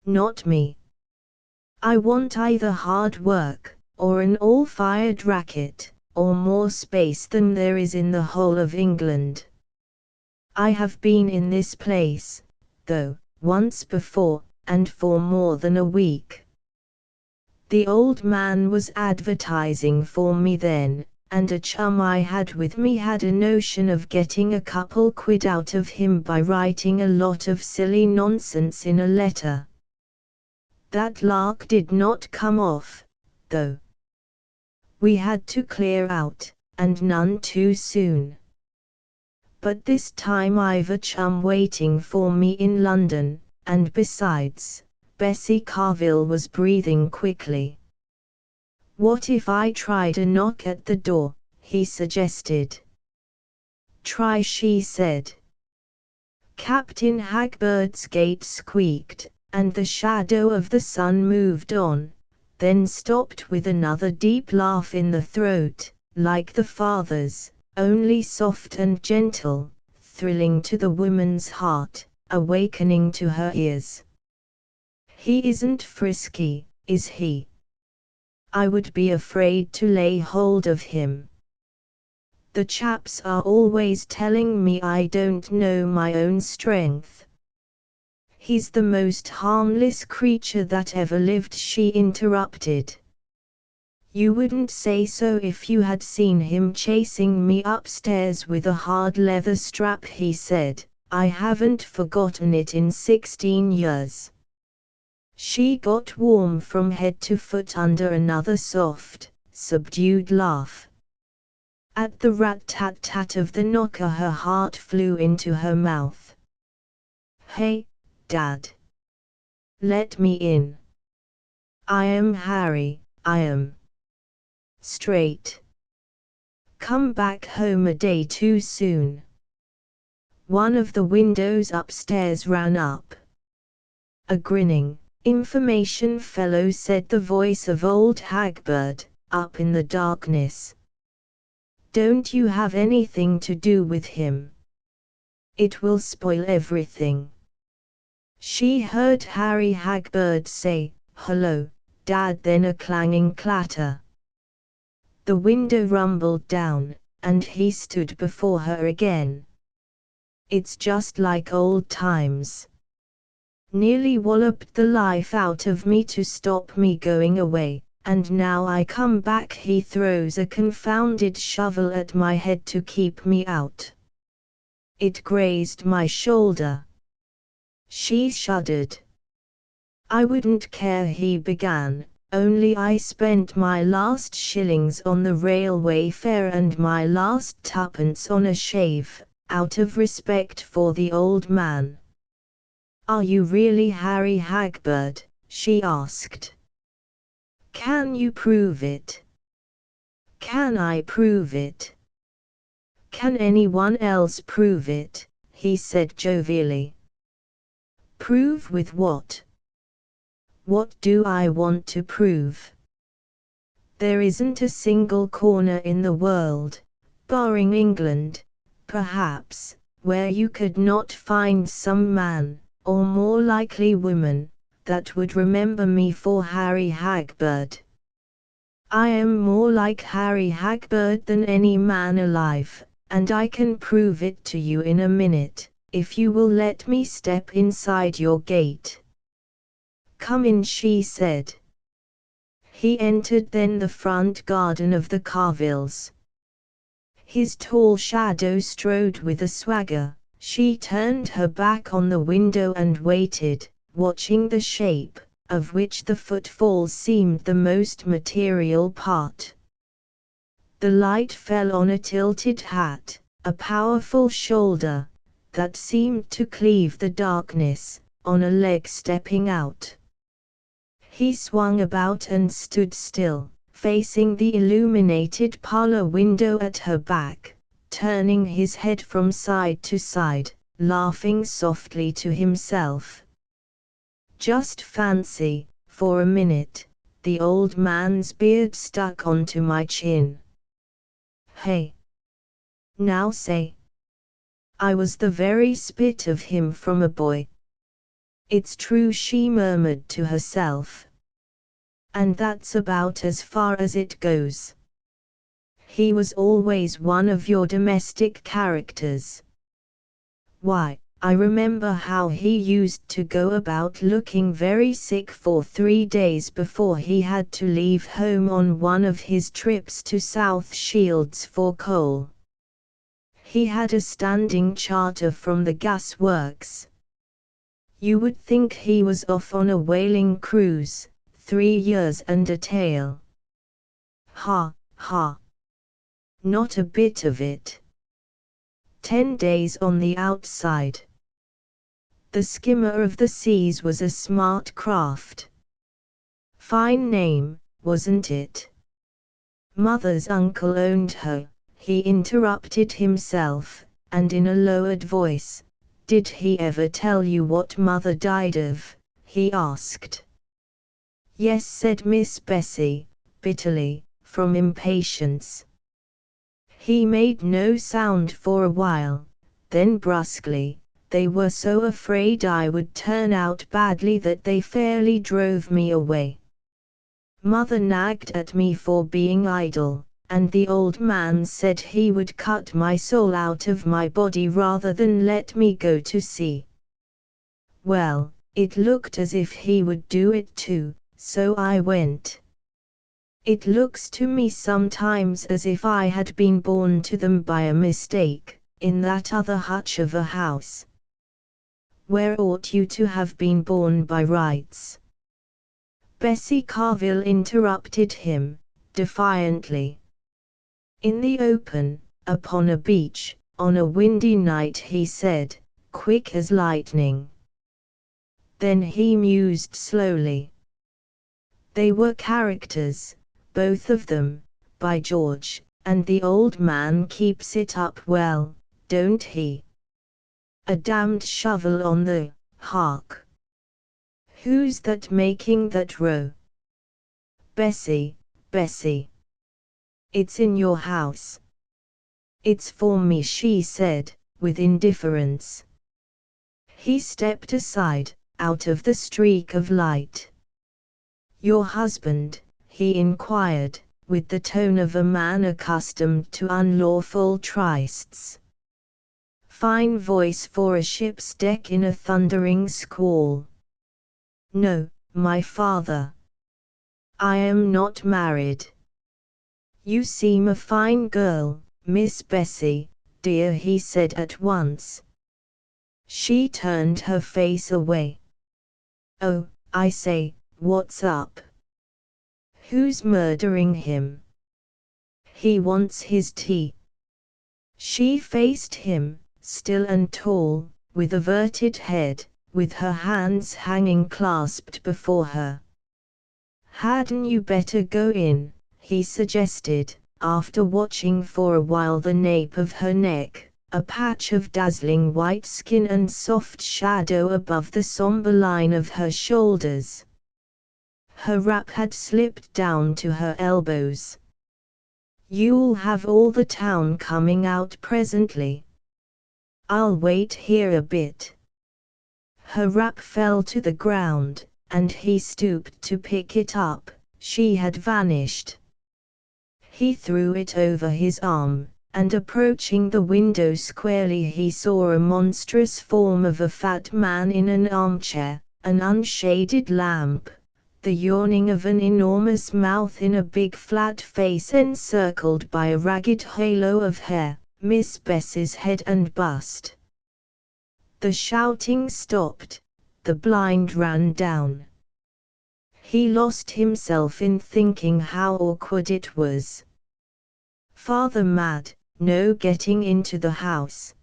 Not me. I want either hard work, or an all-fired racket, or more space than there is in the whole of England. I have been in this place, though, once before, and for more than a week. The old man was advertising for me then, and a chum I had with me had a notion of getting a couple quid out of him by writing a lot of silly nonsense in a letter. That lark did not come off, though. We had to clear out, and none too soon. But this time I've a chum waiting for me in London, and besides," Bessie Carville was breathing quickly. "What if I tried a knock at the door?" he suggested. "Try," she said. Captain Hagbird's gate squeaked, and the shadow of the sun moved on, then stopped with another deep laugh in the throat, like the father's, only soft and gentle, thrilling to the woman's heart, awakening to her ears. "He isn't frisky, is he? I would be afraid to lay hold of him. The chaps are always telling me I don't know my own strength." "He's the most harmless creature that ever lived," she interrupted. "You wouldn't say so if you had seen him chasing me upstairs with a hard leather strap," he said, I haven't forgotten it in 16 years. She got warm from head to foot under another soft, subdued laugh. At the rat-tat-tat of the knocker her heart flew into her mouth. Hey, Dad. Let me in. I am Harry, I am straight. Come back home a day too soon. One of the windows upstairs ran up. A grinning, information fellow, said the voice of old Hagbird, up in the darkness. Don't you have anything to do with him. It will spoil everything. She heard Harry Hagbird say, "Hello, Dad," then a clanging clatter. The window rumbled down, and he stood before her again. It's just like old times. Nearly walloped the life out of me to stop me going away, and now I come back he throws a confounded shovel at my head to keep me out. It grazed my shoulder. She shuddered. I wouldn't care, he began, only I spent my last shillings on the railway fare and my last twopence on a shave, out of respect for the old man. Are you really Harry Hagbird? She asked. Can you prove it? Can I prove it? Can anyone else prove it? He said jovially. Prove with what? What do I want to prove? There isn't a single corner in the world, barring England, perhaps, where you could not find some man, or more likely woman, that would remember me for Harry Hagbird. I am more like Harry Hagbird than any man alive, and I can prove it to you in a minute, if you will let me step inside your gate. Come in, she said. He entered then the front garden of the Carvilles. His tall shadow strode with a swagger. She turned her back on the window and waited, watching the shape, of which the footfalls seemed the most material part. The light fell on a tilted hat, a powerful shoulder, that seemed to cleave the darkness, on a leg stepping out. He swung about and stood still, facing the illuminated parlor window at her back, turning his head from side to side, laughing softly to himself. Just fancy, for a minute, the old man's beard stuck onto my chin. Hey! Now say. I was the very spit of him from a boy. It's true, she murmured to herself. And that's about as far as it goes. He was always one of your domestic characters. Why, I remember how he used to go about looking very sick for 3 days before he had to leave home on one of his trips to South Shields for coal. He had a standing charter from the gas works. You would think he was off on a whaling cruise, 3 years and a tail. Ha, ha. Not a bit of it. 10 days on the outside. The skimmer of the seas was a smart craft. Fine name, wasn't it? Mother's uncle owned her, he interrupted himself, and in a lowered voice, did he ever tell you what Mother died of? He asked. Yes, said Miss Bessie, bitterly, from impatience. He made no sound for a while, then brusquely, they were so afraid I would turn out badly that they fairly drove me away. Mother nagged at me for being idle, and the old man said he would cut my soul out of my body rather than let me go to sea. Well, it looked as if he would do it too, so I went. It looks to me sometimes as if I had been born to them by a mistake, in that other hutch of a house, Where ought you to have been born by rights? Bessie Carville interrupted him, defiantly. In the open, upon a beach, on a windy night, he said, quick as lightning. Then he mused slowly. They were characters, both of them, by George, and the old man keeps it up well, don't he? A damned shovel on the, hark! Who's that making that row? Bessie, Bessie. It's in your house. It's for me, she said, with indifference. He stepped aside, out of the streak of light. Your husband? He inquired, with the tone of a man accustomed to unlawful trysts. Fine voice for a ship's deck in a thundering squall. No, my father. I am not married. You seem a fine girl, Miss Bessie, dear, he said at once. She turned her face away. Oh, I say, what's up? Who's murdering him? He wants his tea. She faced him, still and tall, with averted head, with her hands hanging clasped before her. Hadn't you better go in, he suggested, after watching for a while the nape of her neck, a patch of dazzling white skin and soft shadow above the somber line of her shoulders. Her wrap had slipped down to her elbows. You'll have all the town coming out presently. I'll wait here a bit. Her wrap fell to the ground, and he stooped to pick it up. She had vanished. He threw it over his arm, and approaching the window squarely he saw a monstrous form of a fat man in an armchair, an unshaded lamp, the yawning of an enormous mouth in a big flat face encircled by a ragged halo of hair, Miss Bessie's head and bust. The shouting stopped, the blind ran down. He lost himself in thinking how awkward it was. Father mad, no getting into the house.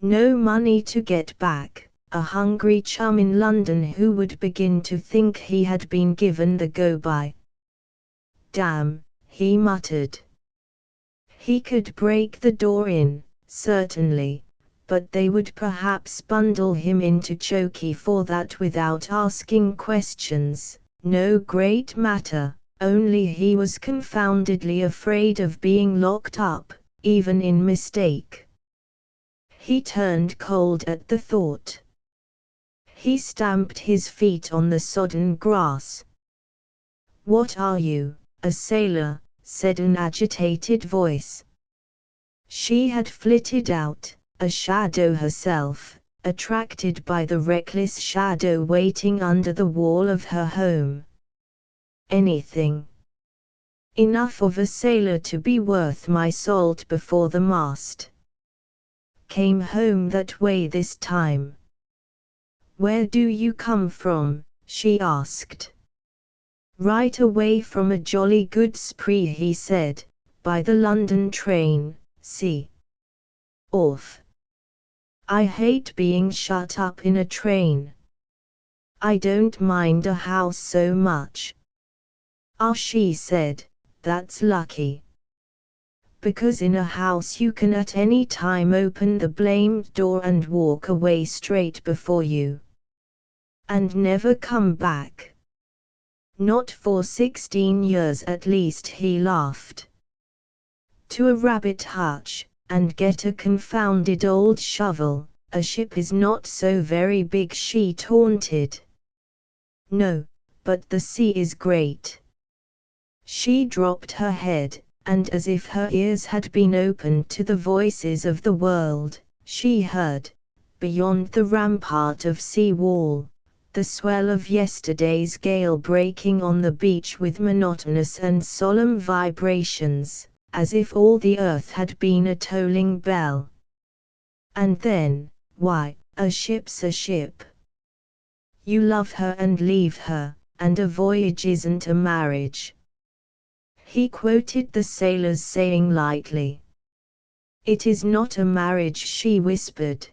No money to get back, a hungry chum in London who would begin to think he had been given the go-by. Damn, he muttered. He could break the door in, certainly, but they would perhaps bundle him into chokey for that without asking questions. No great matter, only he was confoundedly afraid of being locked up, even in mistake. He turned cold at the thought. He stamped his feet on the sodden grass. What are you, a sailor? Said an agitated voice. She had flitted out, a shadow herself, attracted by the reckless shadow waiting under the wall of her home. Anything. Enough of a sailor to be worth my salt before the mast. Came home that way this time. Where do you come from? She asked. Right away from a jolly good spree, he said, by the London train. See. Off. I hate being shut up in a train. I don't mind a house so much. Ah, she said, that's lucky. Because in a house you can at any time open the blamed door and walk away straight before you. And never come back. Not for 16 years at least, he laughed. To a rabbit hutch, and get a confounded old shovel. A ship is not so very big, she taunted. No, but the sea is great. She dropped her head, and as if her ears had been opened to the voices of the world, she heard, beyond the rampart of sea wall, the swell of yesterday's gale breaking on the beach with monotonous and solemn vibrations, as if all the earth had been a tolling bell. And then, why, A ship's a ship. You love her and leave her, and a voyage isn't a marriage. He quoted the sailor's saying lightly. It is not a marriage, she whispered.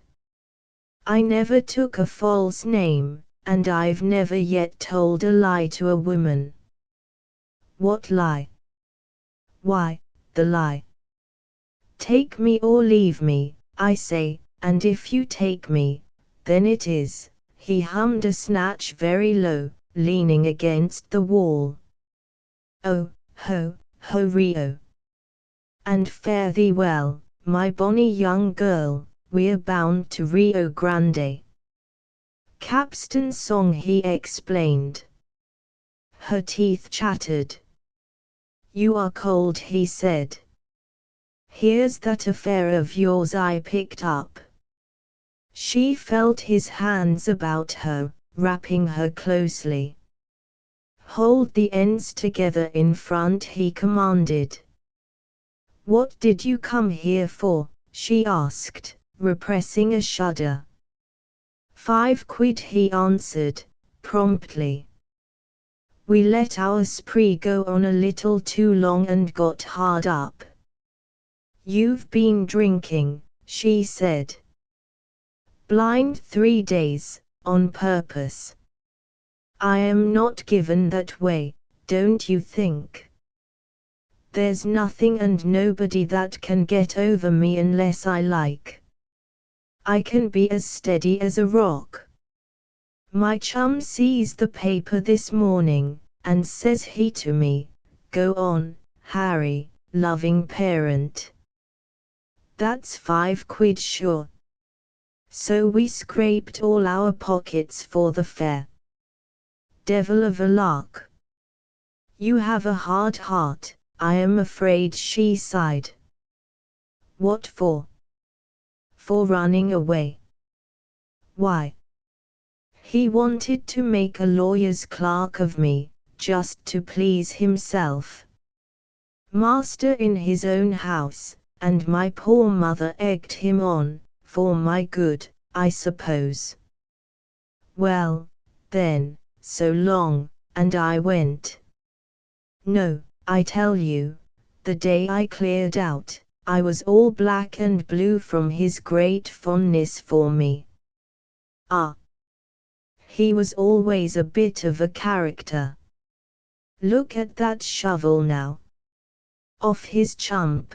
I never took a false name, and I've never yet told a lie to a woman. What lie? Why, the lie. Take me or leave me, I say, and if you take me, then it is. He hummed a snatch very low, leaning against the wall. Oh, ho, ho Rio. And fare thee well, my bonny young girl, we're bound to Rio Grande. Capstan song, he explained. Her teeth chattered. You are cold, he said. Here's that affair of yours I picked up. She felt his hands about her, wrapping her closely. Hold the ends together in front, he commanded. What did you come here for? She asked, repressing a shudder. 5 quid, he answered, promptly. We let our spree go on a little too long and got hard up. You've been drinking, she said. Blind 3 days, on purpose. I am not given that way, don't you think? There's nothing and nobody that can get over me unless I like. I can be as steady as a rock. My chum sees the paper this morning, and says he to me, go on, Harry, loving parent. That's 5 quid sure. So we scraped all our pockets for the fare. Devil of a lark. You have a hard heart, I am afraid, she sighed. What for? For running away. Why? He wanted to make a lawyer's clerk of me, just to please himself. Master in his own house, and my poor mother egged him on, for my good, I suppose. Well, then, so long, and I went. No, I tell you, the day I cleared out, I was all black and blue from his great fondness for me. Ah! He was always a bit of a character. Look at that shovel now. Off his chump.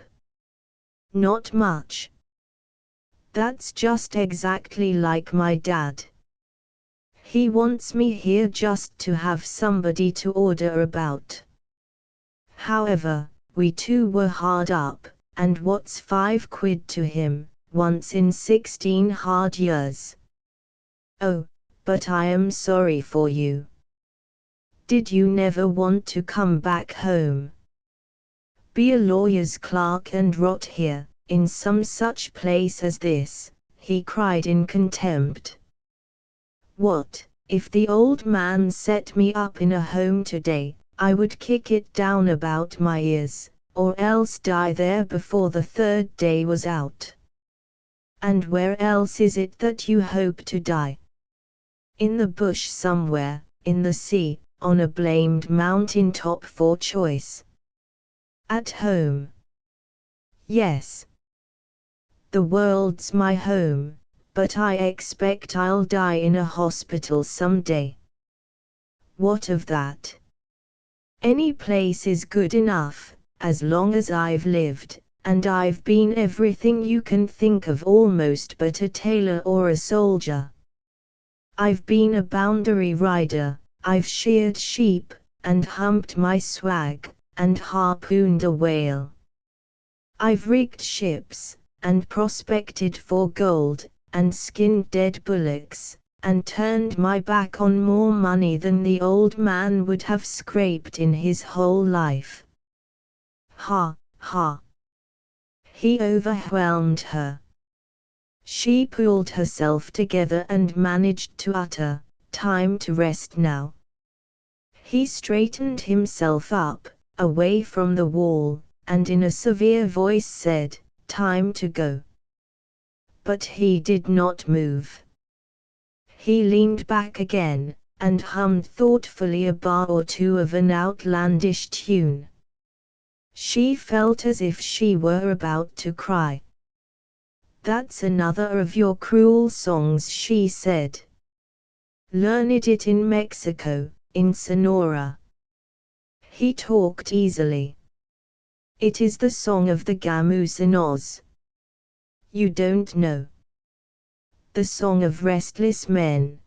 Not much. That's just exactly like my dad. He wants me here just to have somebody to order about. However, we two were hard up, and what's 5 quid to him, once in 16 hard years? Oh, but I am sorry for you. Did you never want to come back home? Be a lawyer's clerk and rot here, in some such place as this, he cried in contempt. What, if the old man set me up in a home today, I would kick it down about my ears, or else die there before the 3rd day was out. And where else is it that you hope to die? In the bush somewhere, in the sea, on a blamed mountain top for choice. At home. Yes. The world's my home, but I expect I'll die in a hospital someday. What of that? Any place is good enough, as long as I've lived, and I've been everything you can think of almost but a tailor or a soldier. I've been a boundary rider, I've sheared sheep, and humped my swag, and harpooned a whale. I've rigged ships, and prospected for gold, and skinned dead bullocks, and turned my back on more money than the old man would have scraped in his whole life. Ha, ha. He overwhelmed her. She pulled herself together and managed to utter, time to rest now. He straightened himself up, away from the wall, and in a severe voice said, time to go. But he did not move. He leaned back again, and hummed thoughtfully a bar or two of an outlandish tune. She felt as if she were about to cry. "That's another of your cruel songs," she said. "Learned it in Mexico, in Sonora." He talked easily. "It is the song of the Gamusinos. You don't know. The song of restless men.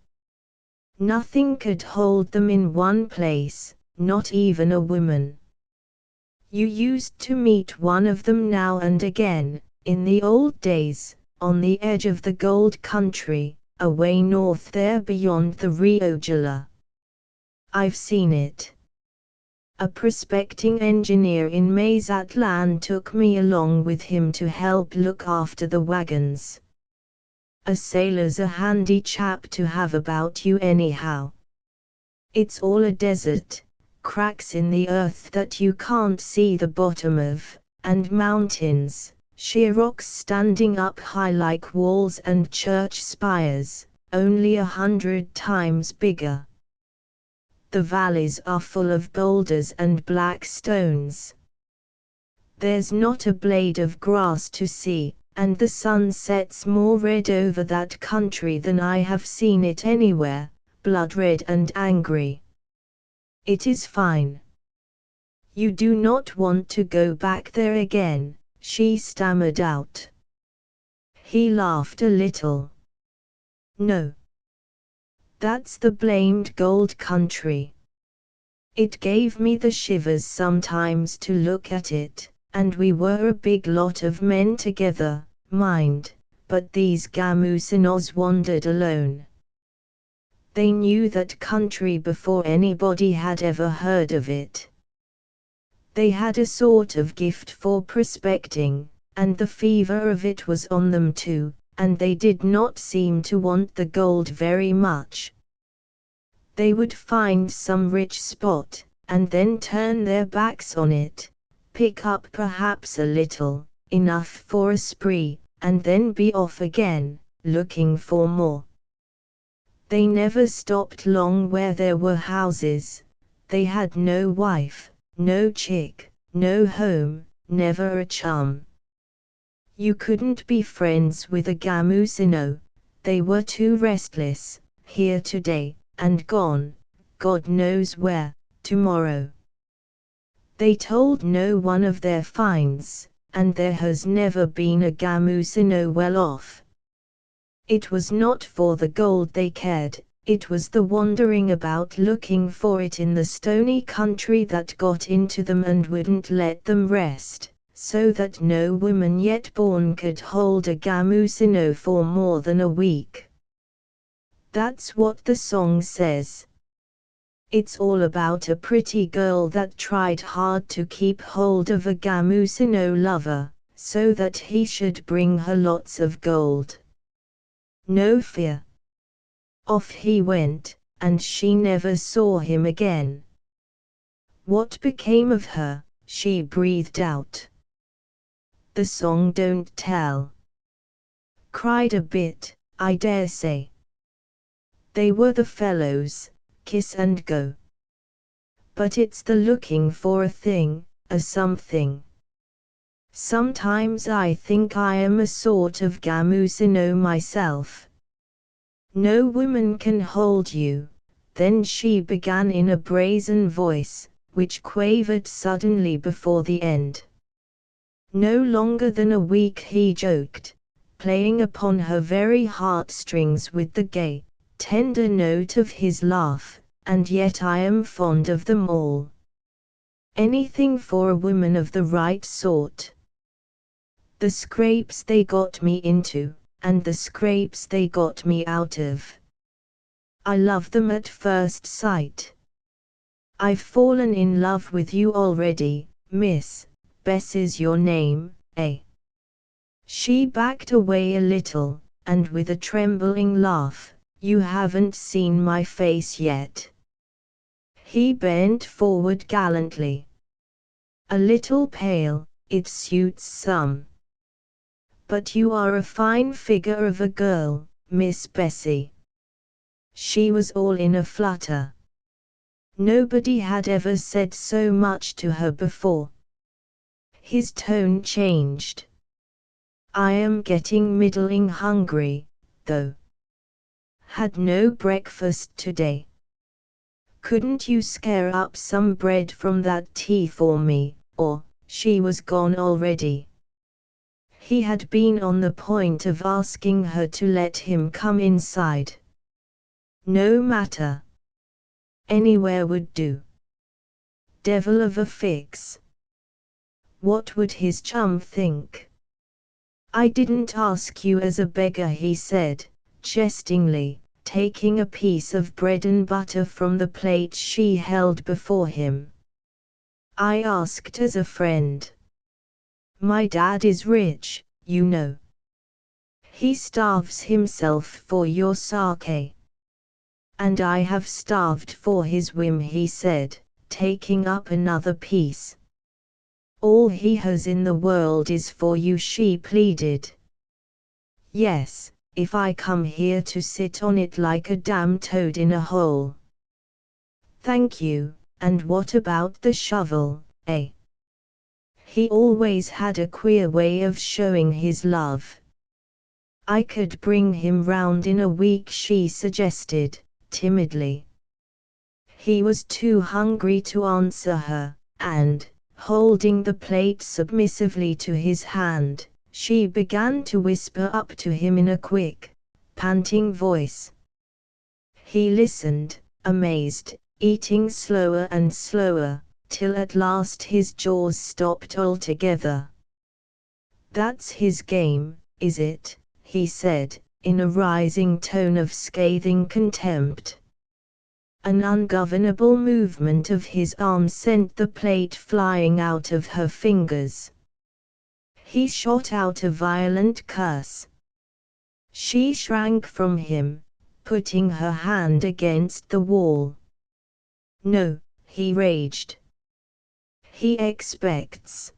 Nothing could hold them in one place, not even a woman. You used to meet one of them now and again, in the old days, on the edge of the gold country, away north there beyond the Rio Jala. I've seen it. A prospecting engineer in Mazatlan took me along with him to help look after the wagons. A sailor's a handy chap to have about you anyhow. It's all a desert, cracks in the earth that you can't see the bottom of, and mountains, sheer rocks standing up high like walls and church spires, only 100 times bigger. The valleys are full of boulders and black stones. There's not a blade of grass to see, and the sun sets more red over that country than I have seen it anywhere, blood red and angry. It is fine. You do not want to go back there again," she stammered out. He laughed a little. "No. That's the blamed gold country. It gave me the shivers sometimes to look at it, and we were a big lot of men together, mind, but these Gamusinos wandered alone. They knew that country before anybody had ever heard of it. They had a sort of gift for prospecting, and the fever of it was on them too, and they did not seem to want the gold very much. They would find some rich spot, and then turn their backs on it, pick up perhaps a little, enough for a spree, and then be off again, looking for more. They never stopped long where there were houses. They had no wife, no chick, no home, never a chum. You couldn't be friends with a Gamusino. They were too restless, here today, and gone, God knows where, tomorrow. They told no one of their finds, and there has never been a Gamusino well off. It was not for the gold they cared, it was the wandering about looking for it in the stony country that got into them and wouldn't let them rest, so that no woman yet born could hold a Gamusino for more than a week. That's what the song says. It's all about a pretty girl that tried hard to keep hold of a Gamusino lover, so that he should bring her lots of gold. No fear. Off he went, and she never saw him again. What became of her, she breathed out. The song don't tell. Cried a bit, I dare say. They were the fellows, kiss and go. But it's the looking for a thing, a something. Sometimes I think I am a sort of Gamusino myself. No woman can hold you, then she began in a brazen voice, which quavered suddenly before the end. No longer than a week he joked, playing upon her very heartstrings with the gay, tender note of his laugh, and yet I am fond of them all. Anything for a woman of the right sort. The scrapes they got me into, and the scrapes they got me out of. I love them at first sight. I've fallen in love with you already, Miss, Bess is your name, eh? She backed away a little, and with a trembling laugh, you haven't seen my face yet. He bent forward gallantly. A little pale, it suits some. But you are a fine figure of a girl, Miss Bessie. She was all in a flutter. Nobody had ever said so much to her before. His tone changed. I am getting middling hungry, though. Had no breakfast today. Couldn't you scare up some bread from that tea for me, or, she was gone already. He had been on the point of asking her to let him come inside. No matter. Anywhere would do. Devil of a fix. What would his chum think? I didn't ask you as a beggar, he said, jestingly, taking a piece of bread and butter from the plate she held before him. I asked as a friend. My dad is rich, you know. He starves himself for your sake. And I have starved for his whim, he said, taking up another piece. All he has in the world is for you, she pleaded. Yes, if I come here to sit on it like a damn toad in a hole. Thank you, and what about the shovel, eh? He always had a queer way of showing his love. I could bring him round in a week, she suggested, timidly. He was too hungry to answer her, and, holding the plate submissively to his hand, she began to whisper up to him in a quick, panting voice. He listened, amazed, eating slower and slower, till at last his jaws stopped altogether. That's his game, is it? He said, in a rising tone of scathing contempt. An ungovernable movement of his arm sent the plate flying out of her fingers. He shot out a violent curse. She shrank from him, putting her hand against the wall. No, he raged. He expects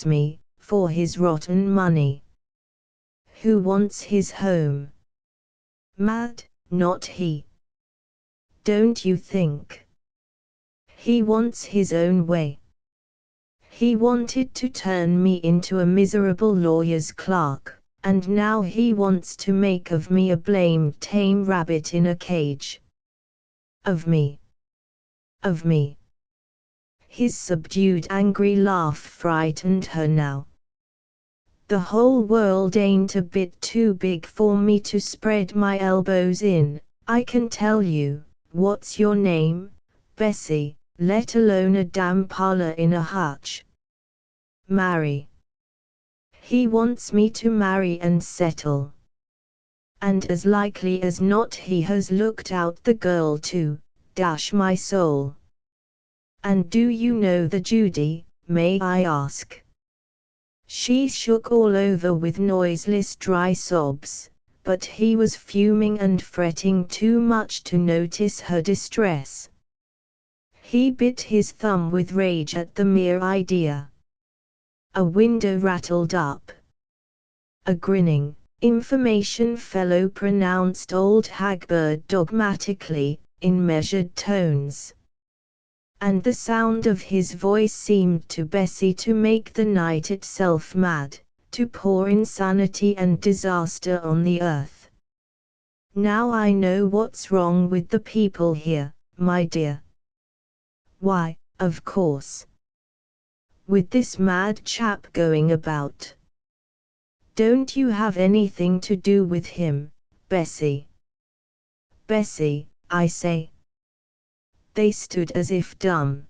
me, for his rotten money. Who wants his home? Mad, not he. Don't you think? He wants his own way. He wanted to turn me into a miserable lawyer's clerk, and now he wants to make of me a blamed tame rabbit in a cage. Of me. Of me. His subdued angry laugh frightened her now. The whole world ain't a bit too big for me to spread my elbows in, I can tell you. What's your name, Bessie, let alone a damn parlor in a hutch? Marry. He wants me to marry and settle. And as likely as not he has looked out the girl too, dash my soul. And do you know the Judy, may I ask? She shook all over with noiseless dry sobs, but he was fuming and fretting too much to notice her distress. He bit his thumb with rage at the mere idea. A window rattled up. A grinning, information fellow pronounced old Hagbird dogmatically, in measured tones. And the sound of his voice seemed to Bessie to make the night itself mad, to pour insanity and disaster on the earth. Now I know what's wrong with the people here, my dear. Why, of course. With this mad chap going about. Don't you have anything to do with him, Bessie? Bessie, I say. They stood as if dumb.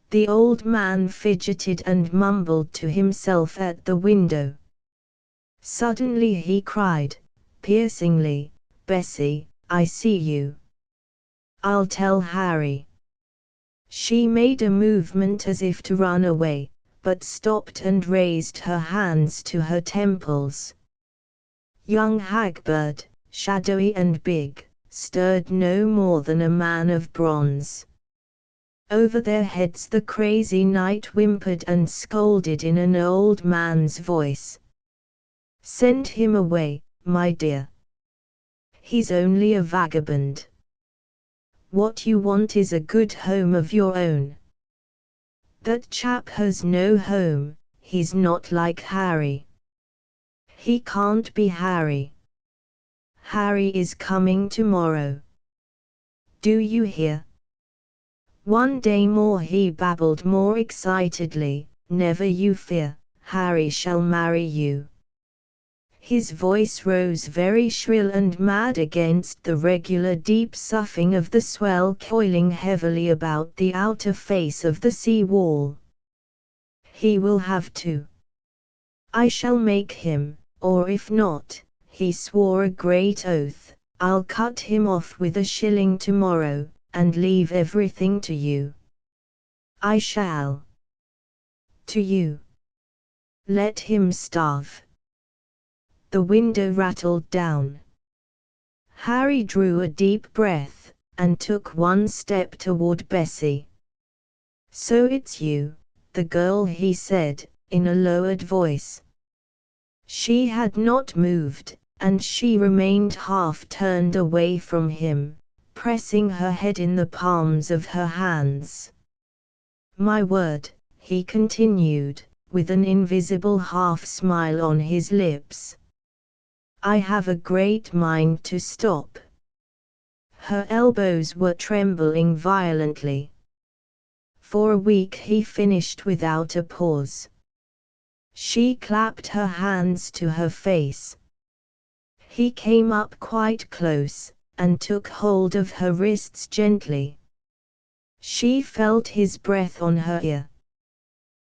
The old man fidgeted and mumbled to himself at the window. Suddenly he cried, piercingly, Bessie, I see you. I'll tell Harry. She made a movement as if to run away, but stopped and raised her hands to her temples. Young Hagbird, shadowy and big, stirred no more than a man of bronze. Over their heads the crazy night whimpered and scolded in an old man's voice. Send him away, my dear. He's only a vagabond. What you want is a good home of your own. That chap has no home, he's not like Harry. He can't be Harry. Harry is coming tomorrow. Do you hear? One day more, he babbled more excitedly. Never you fear, Harry shall marry you. His voice rose very shrill and mad against the regular deep soughing of the swell coiling heavily about the outer face of the sea wall. He will have to. I shall make him, or if not, he swore a great oath, I'll cut him off with a shilling tomorrow, and leave everything to you. I shall. To you. Let him starve. The window rattled down. Harry drew a deep breath, and took one step toward Bessie. So it's you, the girl, he said, in a lowered voice. She had not moved, and she remained half turned away from him, pressing her head in the palms of her hands. My word, he continued, with an invisible half-smile on his lips. I have a great mind to stop. Her elbows were trembling violently. For a week, he finished without a pause. She clapped her hands to her face. He came up quite close, and took hold of her wrists gently. She felt his breath on her ear.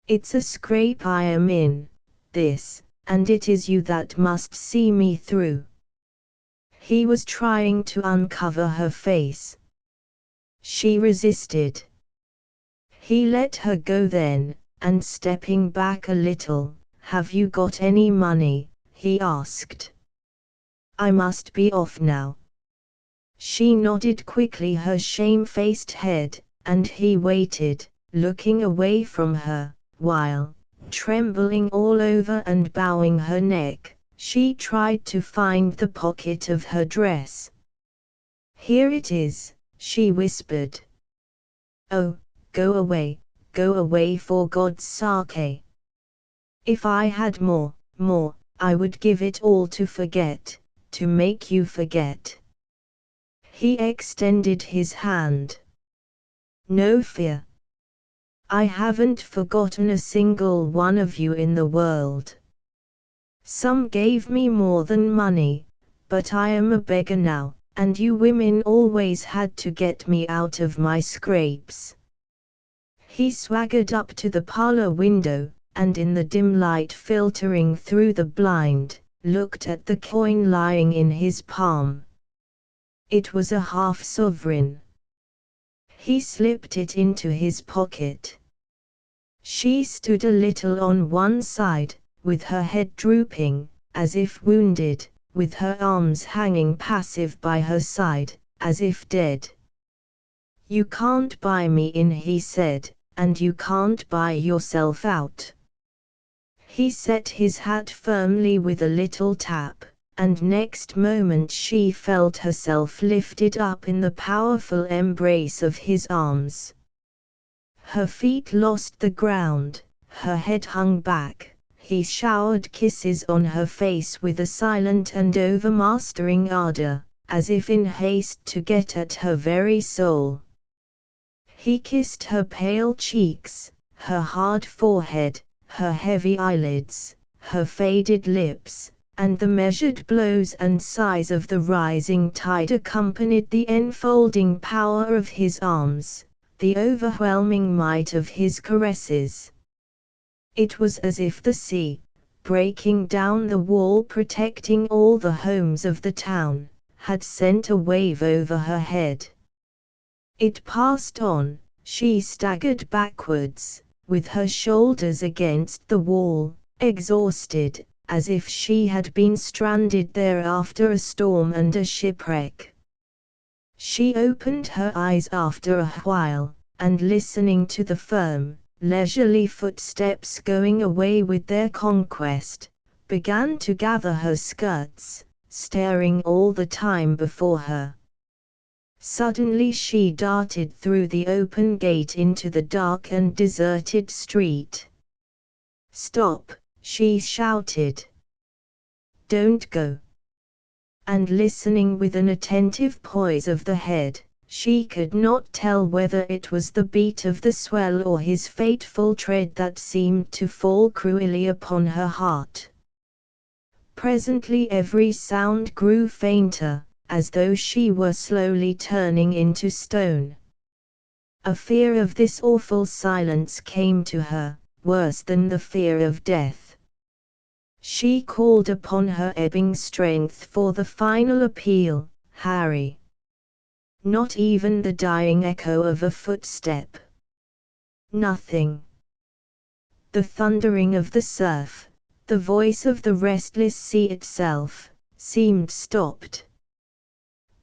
It's a scrape I am in, this, and it is you that must see me through. He was trying to uncover her face. She resisted. He let her go then, and stepping back a little, have you got any money? He asked. I must be off now. She nodded quickly her shame-faced head, and he waited, looking away from her, while, trembling all over and bowing her neck, she tried to find the pocket of her dress. Here it is, she whispered. Oh, go away for God's sake. If I had more, I would give it all to forget, to make you forget. He extended his hand. No fear. I haven't forgotten a single one of you in the world. Some gave me more than money, but I am a beggar now, and you women always had to get me out of my scrapes. He swaggered up to the parlor window, and in the dim light filtering through the blind, looked at the coin lying in his palm. It was a half-sovereign. He slipped it into his pocket. She stood a little on one side, with her head drooping, as if wounded, with her arms hanging passive by her side, as if dead. You can't buy me in, he said, and you can't buy yourself out. He set his hat firmly with a little tap, and next moment she felt herself lifted up in the powerful embrace of his arms. Her feet lost the ground, her head hung back. He showered kisses on her face with a silent and overmastering ardor, as if in haste to get at her very soul. He kissed her pale cheeks, her hard forehead, her heavy eyelids, her faded lips, and the measured blows and sighs of the rising tide accompanied the enfolding power of his arms, the overwhelming might of his caresses. It was as if the sea, breaking down the wall protecting all the homes of the town, had sent a wave over her head. It passed on, she staggered backwards, with her shoulders against the wall, exhausted, as if she had been stranded there after a storm and a shipwreck. She opened her eyes after a while, and listening to the firm, leisurely footsteps going away with their conquest, began to gather her skirts, staring all the time before her. Suddenly she darted through the open gate into the dark and deserted street. "Stop!" she shouted. "Don't go!" And listening with an attentive poise of the head, she could not tell whether it was the beat of the swell or his fateful tread that seemed to fall cruelly upon her heart. Presently every sound grew fainter, as though she were slowly turning into stone. A fear of this awful silence came to her, worse than the fear of death. She called upon her ebbing strength for the final appeal, "Harry!" Not even the dying echo of a footstep. Nothing. The thundering of the surf, the voice of the restless sea itself, seemed stopped.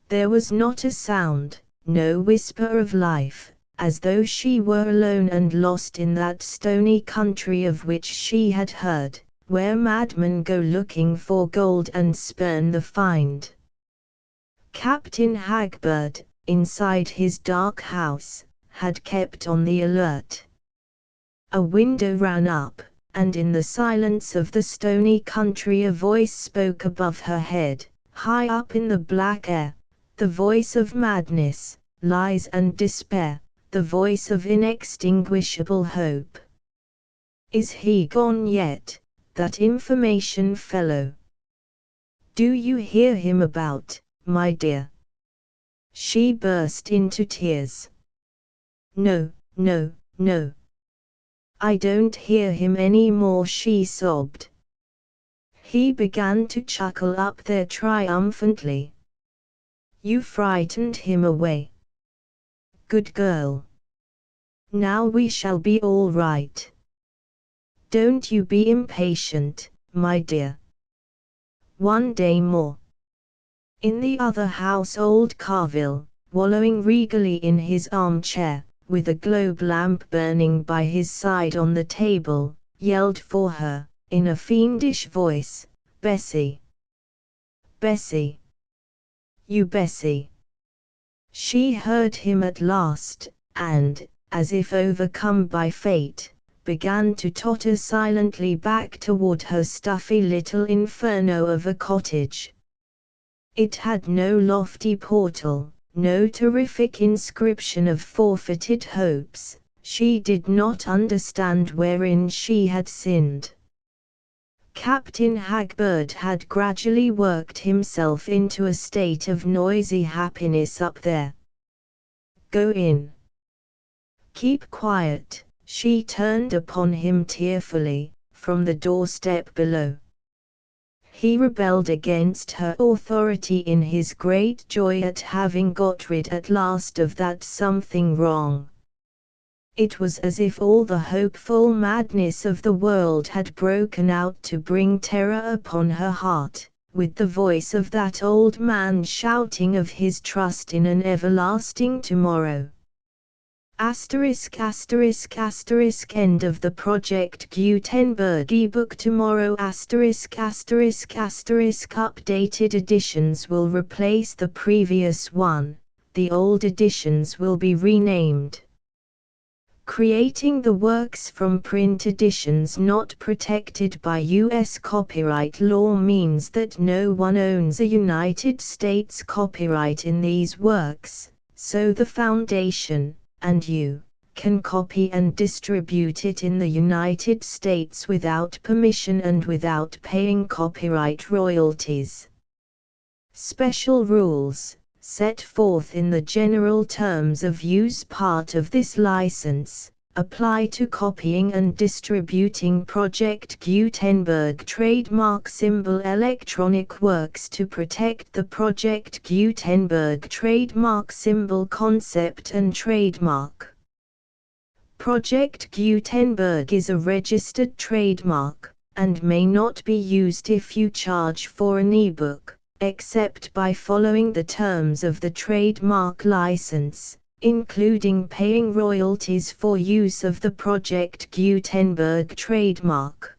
There was not a sound, no whisper of life, as though she were alone and lost in that stony country of which she had heard, where madmen go looking for gold and spurn the find. Captain Hagberd, inside his dark house, had kept on the alert. A window ran up, and in the silence of the stony country a voice spoke above her head, high up in the black air, the voice of madness, lies and despair, the voice of inextinguishable hope. "Is he gone yet, that information fellow? Do you hear him about, my dear?" She burst into tears. "No, no, no. I don't hear him any more," she sobbed. He began to chuckle up there triumphantly. "You frightened him away. Good girl. Now we shall be all right. Don't you be impatient, my dear. One day more." In the other house old Carville, wallowing regally in his armchair, with a globe lamp burning by his side on the table, yelled for her, in a fiendish voice, "Bessie! Bessie! You Bessie!" She heard him at last, and, as if overcome by fate, began to totter silently back toward her stuffy little inferno of a cottage. It had no lofty portal, no terrific inscription of forfeited hopes. She did not understand wherein she had sinned. Captain Hagberd had gradually worked himself into a state of noisy happiness up there. "Go in. Keep quiet," she turned upon him tearfully, from the doorstep below. He rebelled against her authority in his great joy at having got rid at last of that something wrong. It was as if all the hopeful madness of the world had broken out to bring terror upon her heart, with the voice of that old man shouting of his trust in an everlasting tomorrow. End of the Project Gutenberg ebook To-morrow updated editions will replace the previous one, the old editions will be renamed. Creating the works from print editions not protected by U.S. copyright law means that no one owns a United States copyright in these works, so the Foundation, and you, can copy and distribute it in the United States without permission and without paying copyright royalties. Special rules, set forth in the general terms of use part of this license, apply to copying and distributing Project Gutenberg trademark symbol electronic works to protect the Project Gutenberg trademark symbol concept and trademark. Project Gutenberg is a registered trademark, and may not be used if you charge for an ebook, except by following the terms of the trademark license, including paying royalties for use of the Project Gutenberg trademark.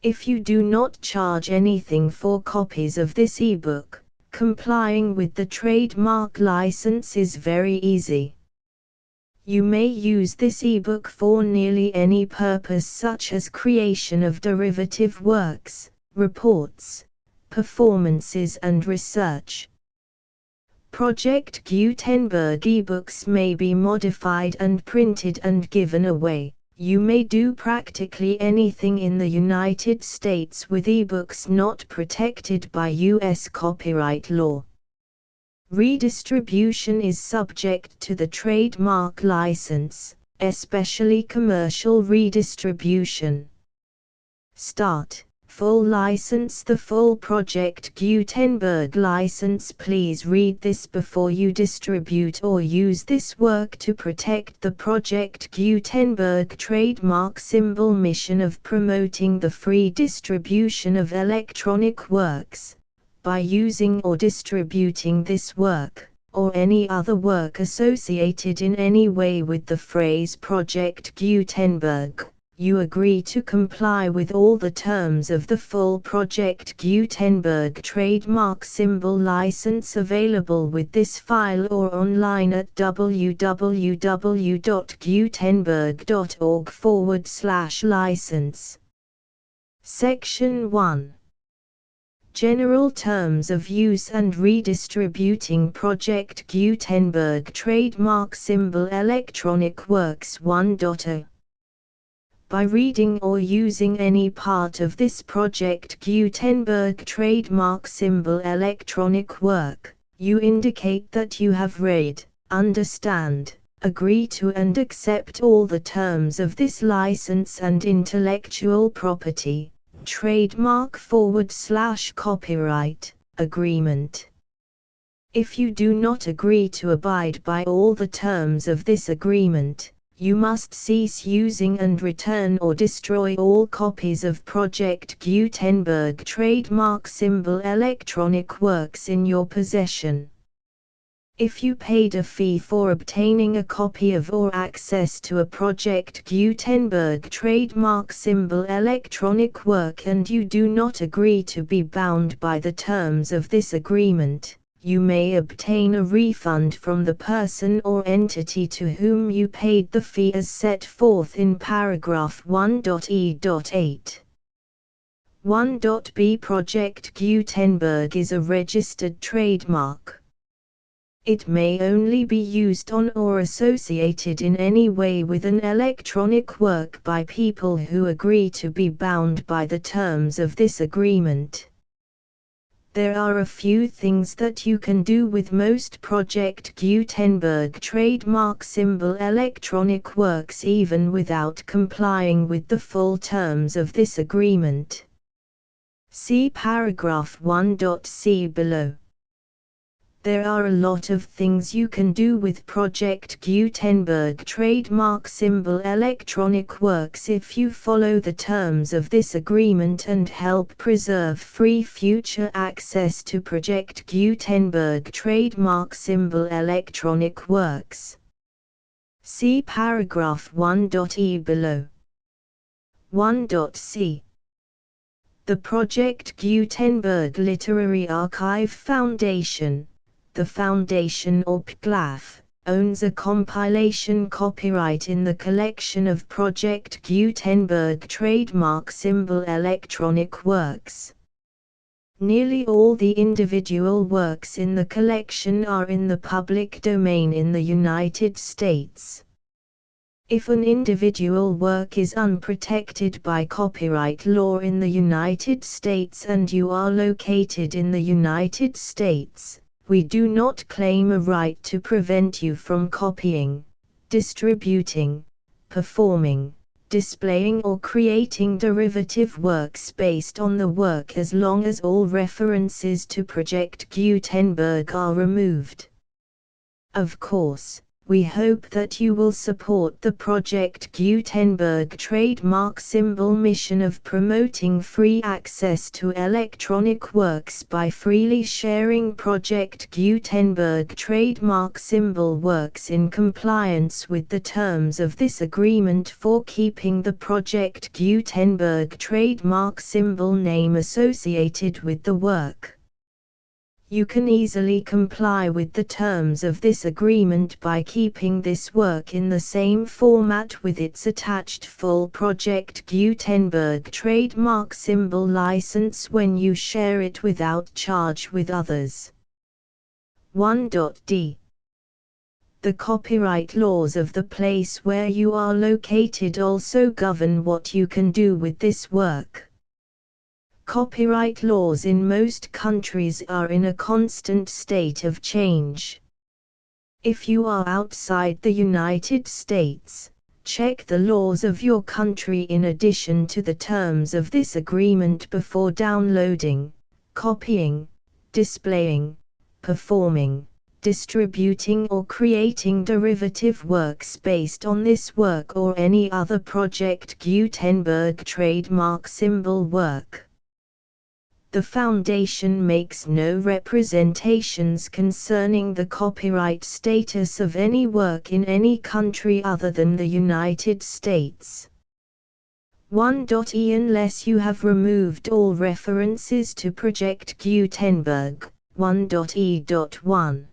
If you do not charge anything for copies of this ebook, complying with the trademark license is very easy. You may use this ebook for nearly any purpose, such as creation of derivative works, reports, performances and research. Project Gutenberg ebooks may be modified and printed and given away. You may do practically anything in the United States with ebooks not protected by U.S. copyright law. Redistribution is subject to the trademark license, especially commercial redistribution. Start. Full license. The full Project Gutenberg license. Please read this before you distribute or use this work to protect the Project Gutenberg trademark symbol mission of promoting the free distribution of electronic works. By using or distributing this work, or any other work associated in any way with the phrase Project Gutenberg, you agree to comply with all the terms of the full Project Gutenberg trademark symbol license available with this file or online at www.gutenberg.org/license. Section 1. General Terms of Use and Redistributing Project Gutenberg Trademark Symbol Electronic Works 1.0. By reading or using any part of this Project Gutenberg trademark symbol electronic work, you indicate that you have read, understand, agree to and accept all the terms of this license and intellectual property, trademark/copyright, agreement. If you do not agree to abide by all the terms of this agreement, you must cease using and return or destroy all copies of Project Gutenberg trademark symbol electronic works in your possession. If you paid a fee for obtaining a copy of or access to a Project Gutenberg trademark symbol electronic work and you do not agree to be bound by the terms of this agreement, you may obtain a refund from the person or entity to whom you paid the fee as set forth in paragraph 1.e.8. 1.b. Project Gutenberg is a registered trademark. It may only be used on or associated in any way with an electronic work by people who agree to be bound by the terms of this agreement. There are a few things that you can do with most Project Gutenberg trademark symbol electronic works even without complying with the full terms of this agreement. See paragraph 1.c below. There are a lot of things you can do with Project Gutenberg trademark symbol electronic works if you follow the terms of this agreement and help preserve free future access to Project Gutenberg trademark symbol electronic works. See paragraph 1.e below. 1.c. The Project Gutenberg Literary Archive Foundation, the Foundation or PGLAF, owns a compilation copyright in the collection of Project Gutenberg trademark symbol electronic works. Nearly all the individual works in the collection are in the public domain in the United States. If an individual work is unprotected by copyright law in the United States and you are located in the United States, we do not claim a right to prevent you from copying, distributing, performing, displaying or creating derivative works based on the work as long as all references to Project Gutenberg are removed. Of course, We hope that you will support the Project Gutenberg trademark symbol mission of promoting free access to electronic works by freely sharing Project Gutenberg trademark symbol works in compliance with the terms of this agreement for keeping the Project Gutenberg trademark symbol name associated with the work. You can easily comply with the terms of this agreement by keeping this work in the same format with its attached full Project Gutenberg trademark symbol license when you share it without charge with others. 1.d. The copyright laws of the place where you are located also govern what you can do with this work. Copyright laws in most countries are in a constant state of change. If you are outside the United States, check the laws of your country in addition to the terms of this agreement before downloading, copying, displaying, performing, distributing or creating derivative works based on this work or any other Project Gutenberg trademark symbol work. The Foundation makes no representations concerning the copyright status of any work in any country other than the United States. 1.e Unless you have removed all references to Project Gutenberg. 1.e.1.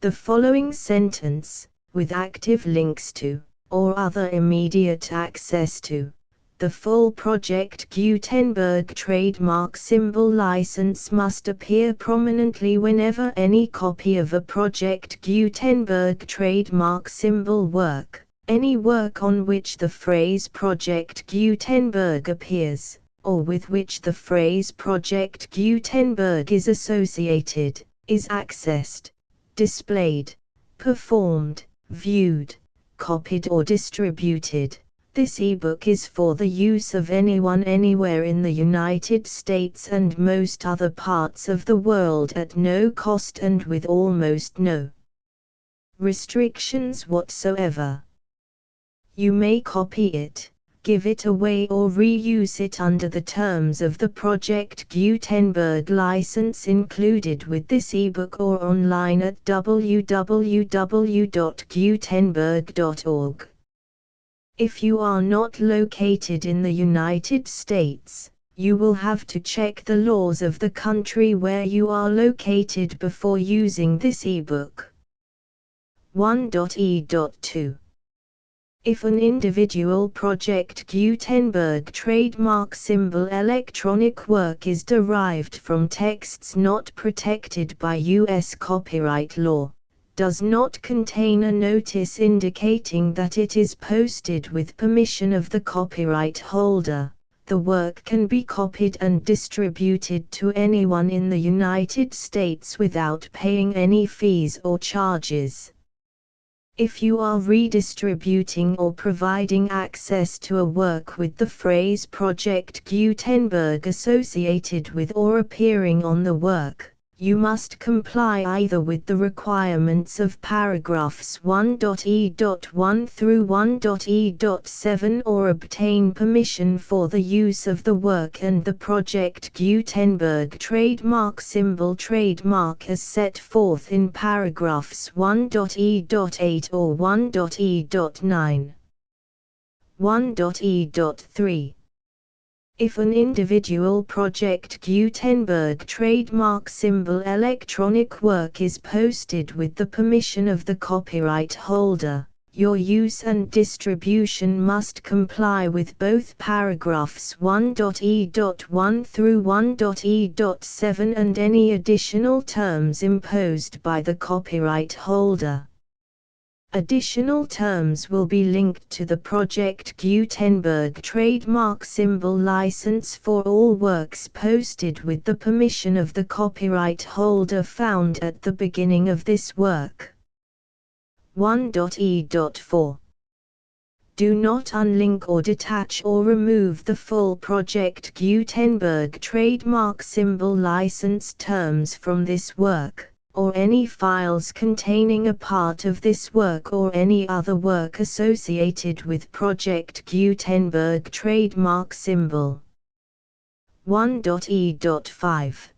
The following sentence, with active links to, or other immediate access to, the full Project Gutenberg trademark symbol license must appear prominently whenever any copy of a Project Gutenberg trademark symbol work, any work on which the phrase Project Gutenberg appears, or with which the phrase Project Gutenberg is associated, is accessed, displayed, performed, viewed, copied or distributed. This ebook is for the use of anyone anywhere in the United States and most other parts of the world at no cost and with almost no restrictions whatsoever. You may copy it, give it away or reuse it under the terms of the Project Gutenberg license included with this ebook or online at www.gutenberg.org. If you are not located in the United States, you will have to check the laws of the country where you are located before using this ebook. 1.e.2. If an individual Project Gutenberg trademark symbol electronic work is derived from texts not protected by U.S. copyright law, does not contain a notice indicating that it is posted with permission of the copyright holder, the work can be copied and distributed to anyone in the United States without paying any fees or charges. If you are redistributing or providing access to a work with the phrase Project Gutenberg associated with or appearing on the work, you must comply either with the requirements of paragraphs 1.e.1 through 1.e.7 or obtain permission for the use of the work and the Project Gutenberg trademark symbol trademark as set forth in paragraphs 1.e.8 or 1.e.9. 1.e.3. If an individual Project Gutenberg trademark symbol electronic work is posted with the permission of the copyright holder, your use and distribution must comply with both paragraphs 1.e.1 through 1.e.7 and any additional terms imposed by the copyright holder. Additional terms will be linked to the Project Gutenberg trademark symbol license for all works posted with the permission of the copyright holder found at the beginning of this work. 1.e.4. Do not unlink or detach or remove the full Project Gutenberg trademark symbol license terms from this work, or any files containing a part of this work or any other work associated with Project Gutenberg trademark symbol. 1.e.5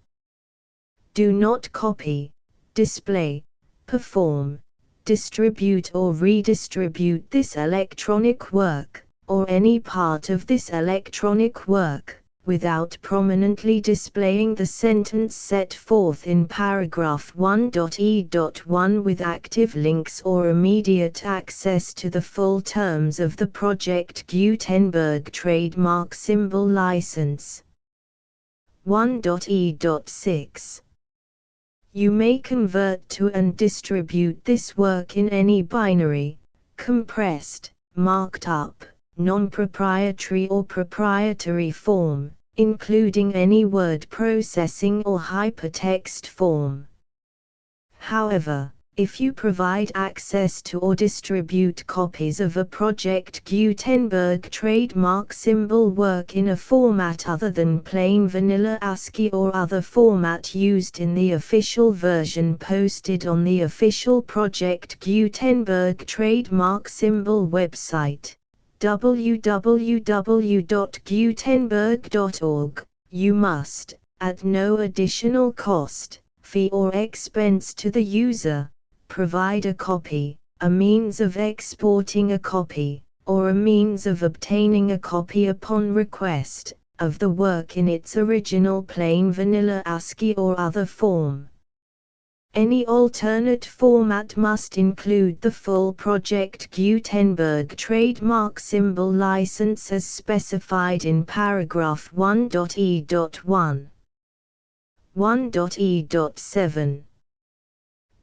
Do not copy, display, perform, distribute or redistribute this electronic work, or any part of this electronic work, without prominently displaying the sentence set forth in paragraph 1.e.1 with active links or immediate access to the full terms of the Project Gutenberg trademark symbol license. 1.e.6 You may convert to and distribute this work in any binary, compressed, marked up, non-proprietary or proprietary form, including any word processing or hypertext form. However, if you provide access to or distribute copies of a Project Gutenberg trademark symbol work in a format other than plain vanilla ASCII or other format used in the official version posted on the official Project Gutenberg trademark symbol website, www.gutenberg.org, you must, at no additional cost, fee or expense to the user, provide a copy, a means of exporting a copy, or a means of obtaining a copy upon request, of the work in its original plain vanilla ASCII or other form. Any alternate format must include the full Project Gutenberg trademark symbol license as specified in paragraph 1.e.1. 1.e.7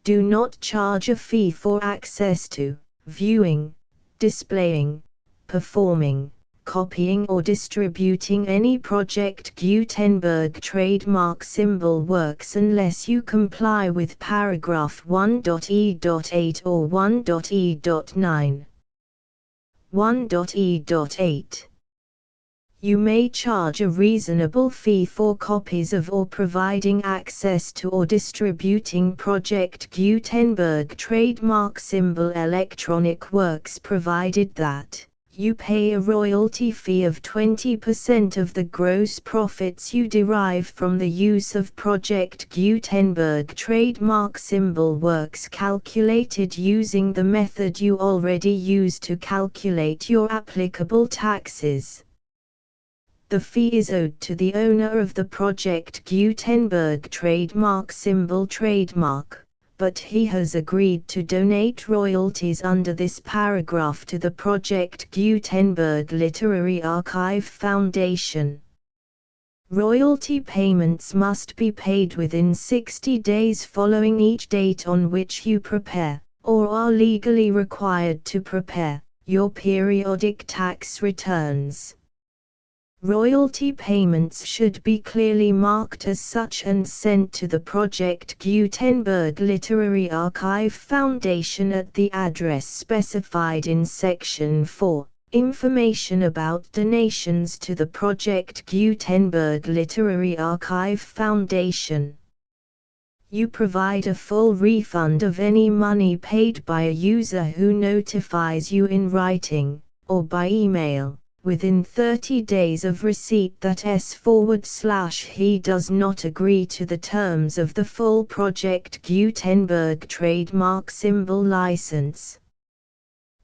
Do not charge a fee for access to, viewing, displaying, performing, copying or distributing any Project Gutenberg trademark symbol works unless you comply with paragraph 1.e.8 or 1.e.9. 1.e.8 You may charge a reasonable fee for copies of or providing access to or distributing Project Gutenberg trademark symbol electronic works provided that you pay a royalty fee of 20% of the gross profits you derive from the use of Project Gutenberg trademark symbol works calculated using the method you already use to calculate your applicable taxes. The fee is owed to the owner of the Project Gutenberg trademark symbol trademark, but he has agreed to donate royalties under this paragraph to the Project Gutenberg Literary Archive Foundation. Royalty payments must be paid within 60 days following each date on which you prepare, or are legally required to prepare, your periodic tax returns. Royalty payments should be clearly marked as such and sent to the Project Gutenberg Literary Archive Foundation at the address specified in Section 4, Information about donations to the Project Gutenberg Literary Archive Foundation. You provide a full refund of any money paid by a user who notifies you in writing, or by email, within 30 days of receipt that he does not agree to the terms of the full Project Gutenberg trademark symbol license.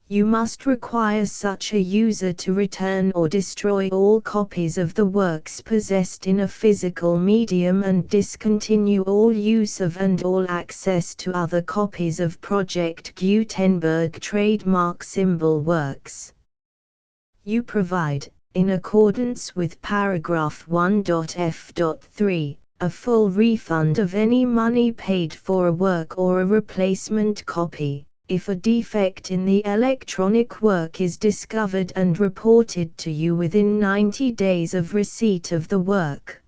You must require such a user to return or destroy all copies of the works possessed in a physical medium and discontinue all use of and all access to other copies of Project Gutenberg trademark symbol works. You provide, in accordance with paragraph 1.f.3, a full refund of any money paid for a work or a replacement copy, if a defect in the electronic work is discovered and reported to you within 90 days of receipt of the work.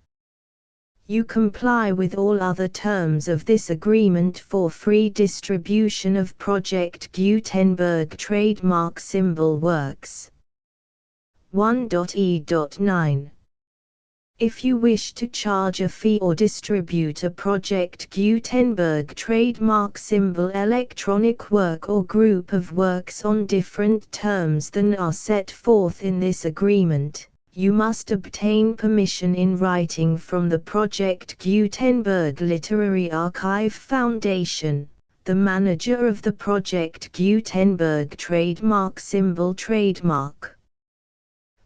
You comply with all other terms of this agreement for free distribution of Project Gutenberg trademark symbol works. 1.e.9 If you wish to charge a fee or distribute a Project Gutenberg trademark symbol electronic work or group of works on different terms than are set forth in this agreement, you must obtain permission in writing from the Project Gutenberg Literary Archive Foundation, the manager of the Project Gutenberg trademark symbol trademark.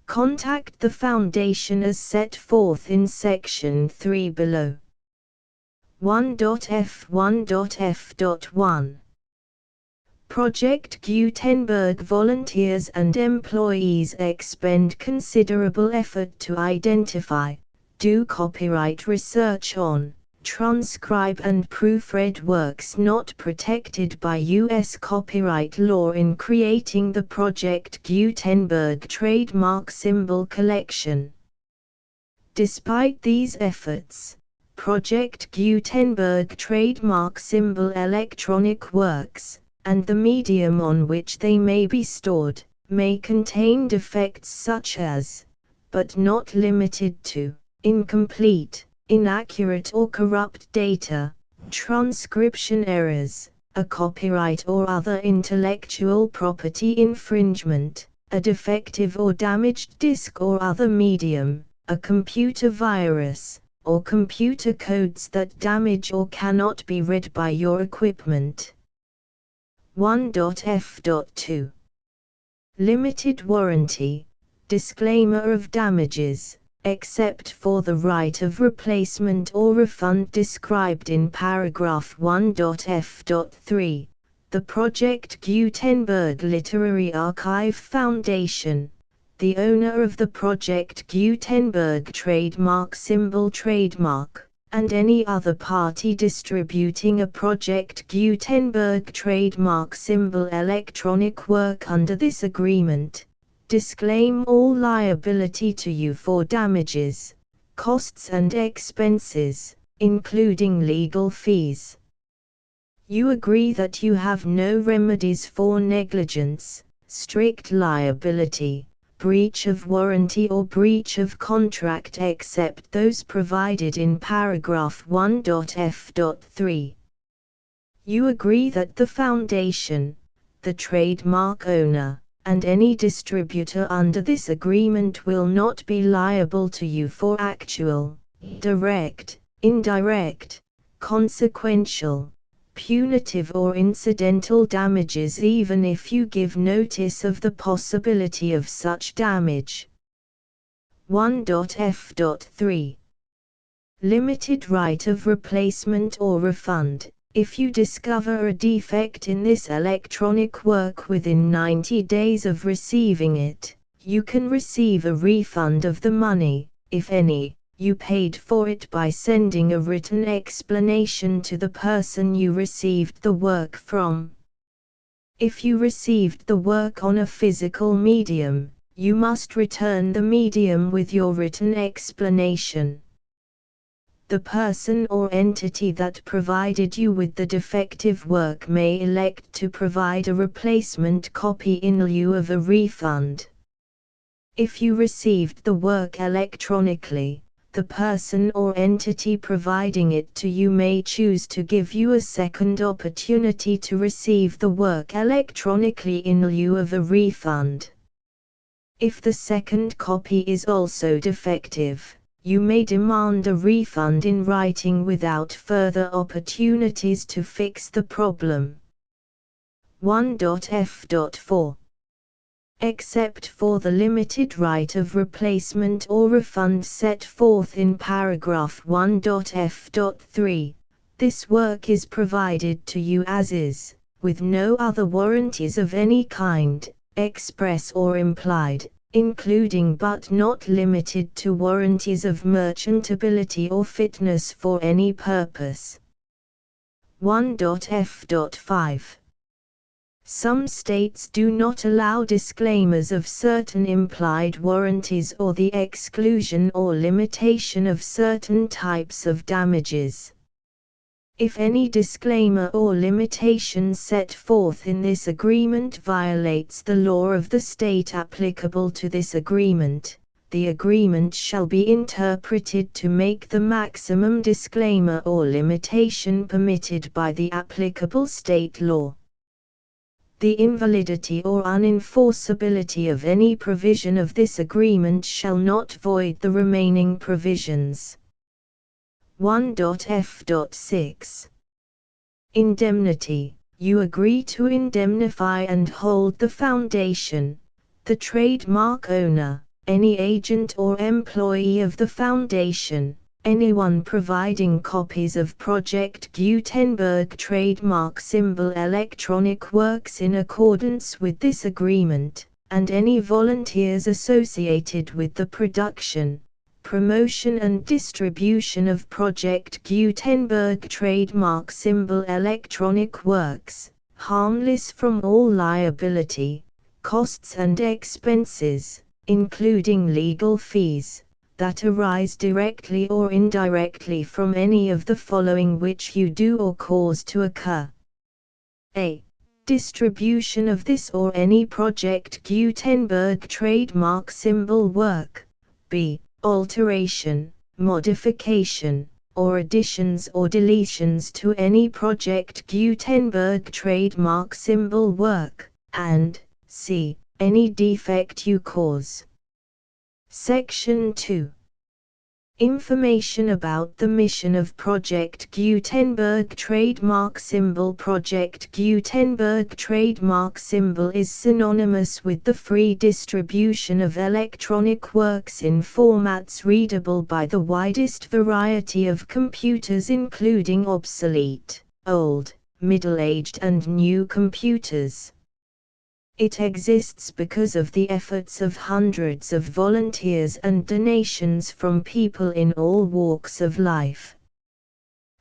Contact the Foundation as set forth in Section 3 below. 1.f1.f.1 Project Gutenberg volunteers and employees expend considerable effort to identify, do copyright research on, transcribe and proofread works not protected by U.S. copyright law in creating the Project Gutenberg trademark symbol collection. Despite these efforts, Project Gutenberg trademark symbol electronic works, and the medium on which they may be stored, may contain defects such as, but not limited to, incomplete, inaccurate or corrupt data, transcription errors, a copyright or other intellectual property infringement, a defective or damaged disk or other medium, a computer virus, or computer codes that damage or cannot be read by your equipment. 1.f.2 Limited warranty, disclaimer of damages, except for the right of replacement or refund described in paragraph 1.f.3, the Project Gutenberg Literary Archive Foundation, the owner of the Project Gutenberg trademark symbol trademark, and any other party distributing a Project Gutenberg trademark symbol electronic work under this agreement, disclaim all liability to you for damages, costs and expenses, including legal fees. You agree that you have no remedies for negligence, strict liability, breach of warranty or breach of contract except those provided in paragraph 1.f.3. You agree that the Foundation, the trademark owner, and any distributor under this agreement will not be liable to you for actual, direct, indirect, consequential, punitive or incidental damages even if you give notice of the possibility of such damage. 1.f.3 Limited right of replacement or refund. If you discover a defect in this electronic work within 90 days of receiving it, you can receive a refund of the money, if any, you paid for it by sending a written explanation to the person you received the work from. If you received the work on a physical medium, you must return the medium with your written explanation. The person or entity that provided you with the defective work may elect to provide a replacement copy in lieu of a refund. If you received the work electronically, the person or entity providing it to you may choose to give you a second opportunity to receive the work electronically in lieu of a refund. If the second copy is also defective, you may demand a refund in writing without further opportunities to fix the problem. 1.f.4 Except for the limited right of replacement or refund set forth in paragraph 1.f.3, this work is provided to you as is, with no other warranties of any kind, express or implied, including but not limited to warranties of merchantability or fitness for any purpose. 1.f.5 Some states do not allow disclaimers of certain implied warranties or the exclusion or limitation of certain types of damages. If any disclaimer or limitation set forth in this agreement violates the law of the state applicable to this agreement, the agreement shall be interpreted to make the maximum disclaimer or limitation permitted by the applicable state law. The invalidity or unenforceability of any provision of this agreement shall not void the remaining provisions. 1.f.6 Indemnity. You agree to indemnify and hold the foundation, the trademark owner, any agent or employee of the foundation, anyone providing copies of Project Gutenberg trademark symbol electronic works in accordance with this agreement, and any volunteers associated with the production, promotion and distribution of Project Gutenberg trademark symbol electronic works, harmless from all liability, costs and expenses, including legal fees, that arise directly or indirectly from any of the following which you do or cause to occur. A. Distribution of this or any Project Gutenberg trademark symbol work. B. Alteration, modification, or additions or deletions to any Project Gutenberg trademark symbol work, and C. Any defect you cause. Section 2. Information about the mission of Project Gutenberg trademark symbol. Project Gutenberg trademark symbol is synonymous with the free distribution of electronic works in formats readable by the widest variety of computers, including obsolete, old, middle-aged and new computers. It exists because of the efforts of hundreds of volunteers and donations from people in all walks of life.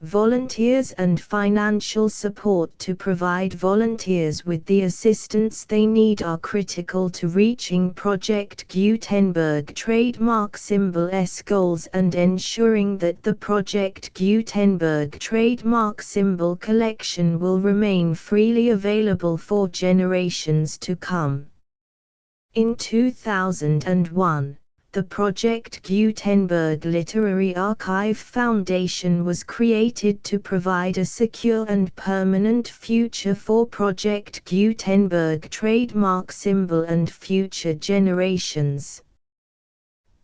Volunteers and financial support to provide volunteers with the assistance they need are critical to reaching Project Gutenberg trademark symbol's goals and ensuring that the Project Gutenberg trademark symbol collection will remain freely available for generations to come. In 2001, the Project Gutenberg Literary Archive Foundation was created to provide a secure and permanent future for Project Gutenberg trademark symbol and future generations.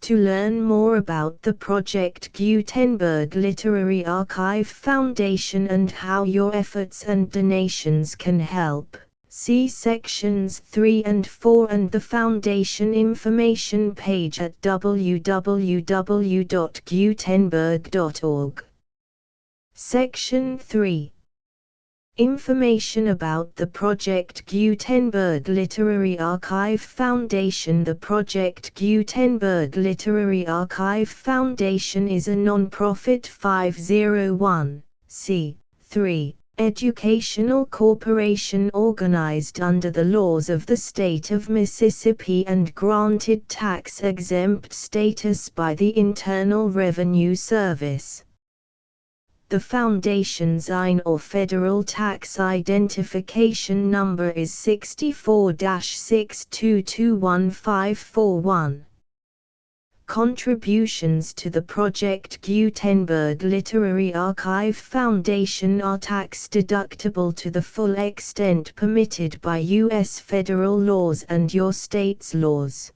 To learn more about the Project Gutenberg Literary Archive Foundation and how your efforts and donations can help, see sections 3 and 4 and the Foundation information page at www.gutenberg.org. Section 3. Information about the Project Gutenberg Literary Archive Foundation. The Project Gutenberg Literary Archive Foundation is a non-profit 501(c)(3) educational corporation organized under the laws of the state of Mississippi and granted tax-exempt status by the Internal Revenue Service. The Foundation's IN or Federal Tax Identification Number is 64-6221541. Contributions to the Project Gutenberg Literary Archive Foundation are tax-deductible to the full extent permitted by U.S. federal laws and your state's laws.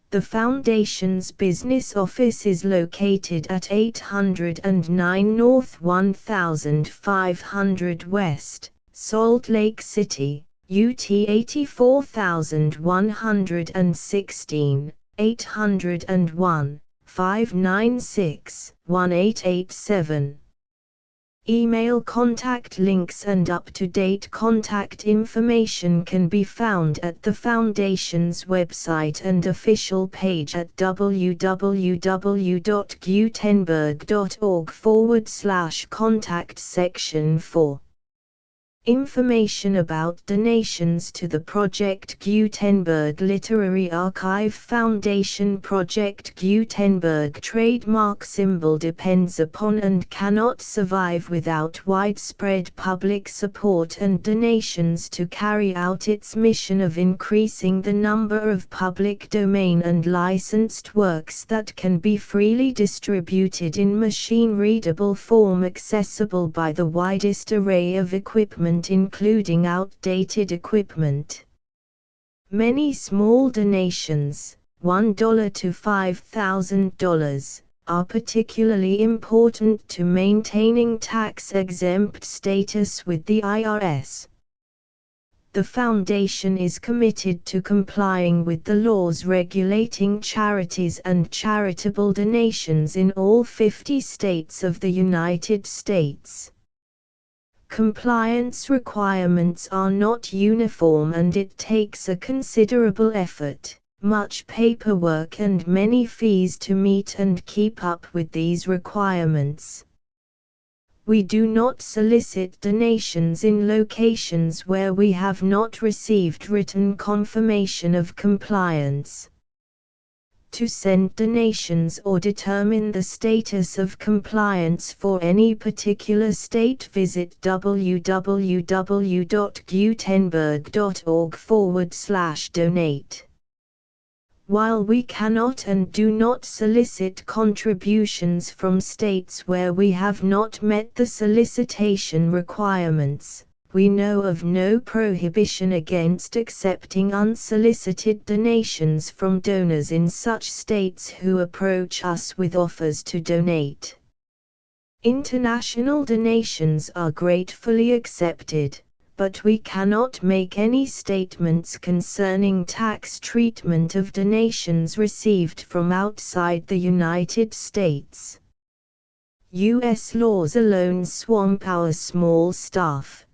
The Foundation's business office is located at 809 North 1500 West, Salt Lake City, UT 84116. 801-596-1887. Email contact links and up-to-date contact information can be found at the Foundation's website and official page at www.gutenberg.org/contact section 4. Information about donations to the Project Gutenberg Literary Archive Foundation. Project Gutenberg trademark symbol depends upon and cannot survive without widespread public support and donations to carry out its mission of increasing the number of public domain and licensed works that can be freely distributed in machine-readable form accessible by the widest array of equipment, including outdated equipment. Many small donations, $1 to $5,000, are particularly important to maintaining tax-exempt status with the IRS. The Foundation is committed to complying with the laws regulating charities and charitable donations in all 50 states of the United States. Compliance requirements are not uniform and it takes a considerable effort, much paperwork and many fees to meet and keep up with these requirements. We do not solicit donations in locations where we have not received written confirmation of compliance. To send donations or determine the status of compliance for any particular state, visit www.gutenberg.org/donate. While we cannot and do not solicit contributions from states where we have not met the solicitation requirements, we know of no prohibition against accepting unsolicited donations from donors in such states who approach us with offers to donate. International donations are gratefully accepted, but we cannot make any statements concerning tax treatment of donations received from outside the United States. U.S. laws alone swamp our small staff.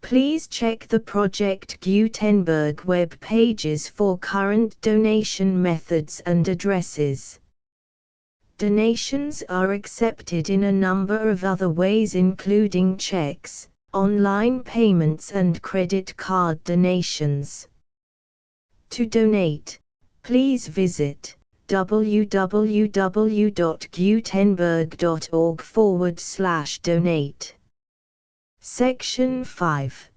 Please check the Project Gutenberg web pages for current donation methods and addresses. Donations are accepted in a number of other ways, including checks, online payments and credit card donations. To donate, please visit www.gutenberg.org/donate. Section 5.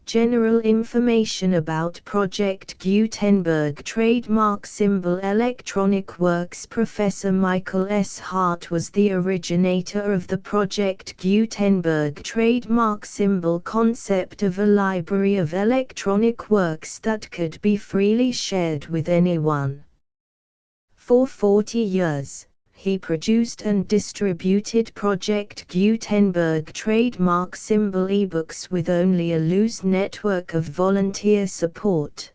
General information about Project Gutenberg trademark symbol. Electronic Works. Professor Michael S. Hart was the originator of the Project Gutenberg trademark symbol concept of a library of electronic works that could be freely shared with anyone. For 40 years, he produced and distributed Project Gutenberg trademark symbol ebooks with only a loose network of volunteer support.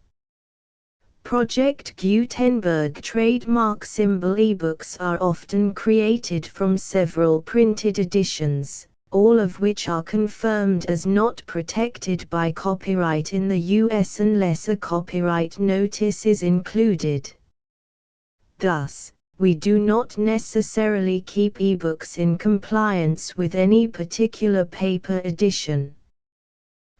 Project Gutenberg trademark symbol ebooks are often created from several printed editions, all of which are confirmed as not protected by copyright in the US unless a copyright notice is included. Thus, we do not necessarily keep ebooks in compliance with any particular paper edition.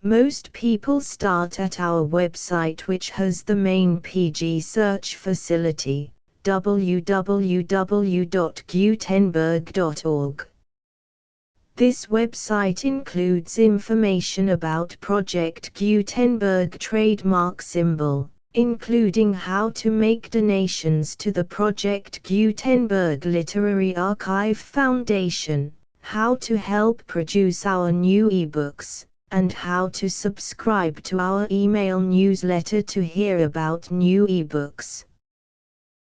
Most people start at our website, which has the main PG search facility, www.gutenberg.org. This website includes information about Project Gutenberg trademark symbol, including how to make donations to the Project Gutenberg Literary Archive Foundation, how to help produce our new ebooks, and how to subscribe to our email newsletter to hear about new ebooks.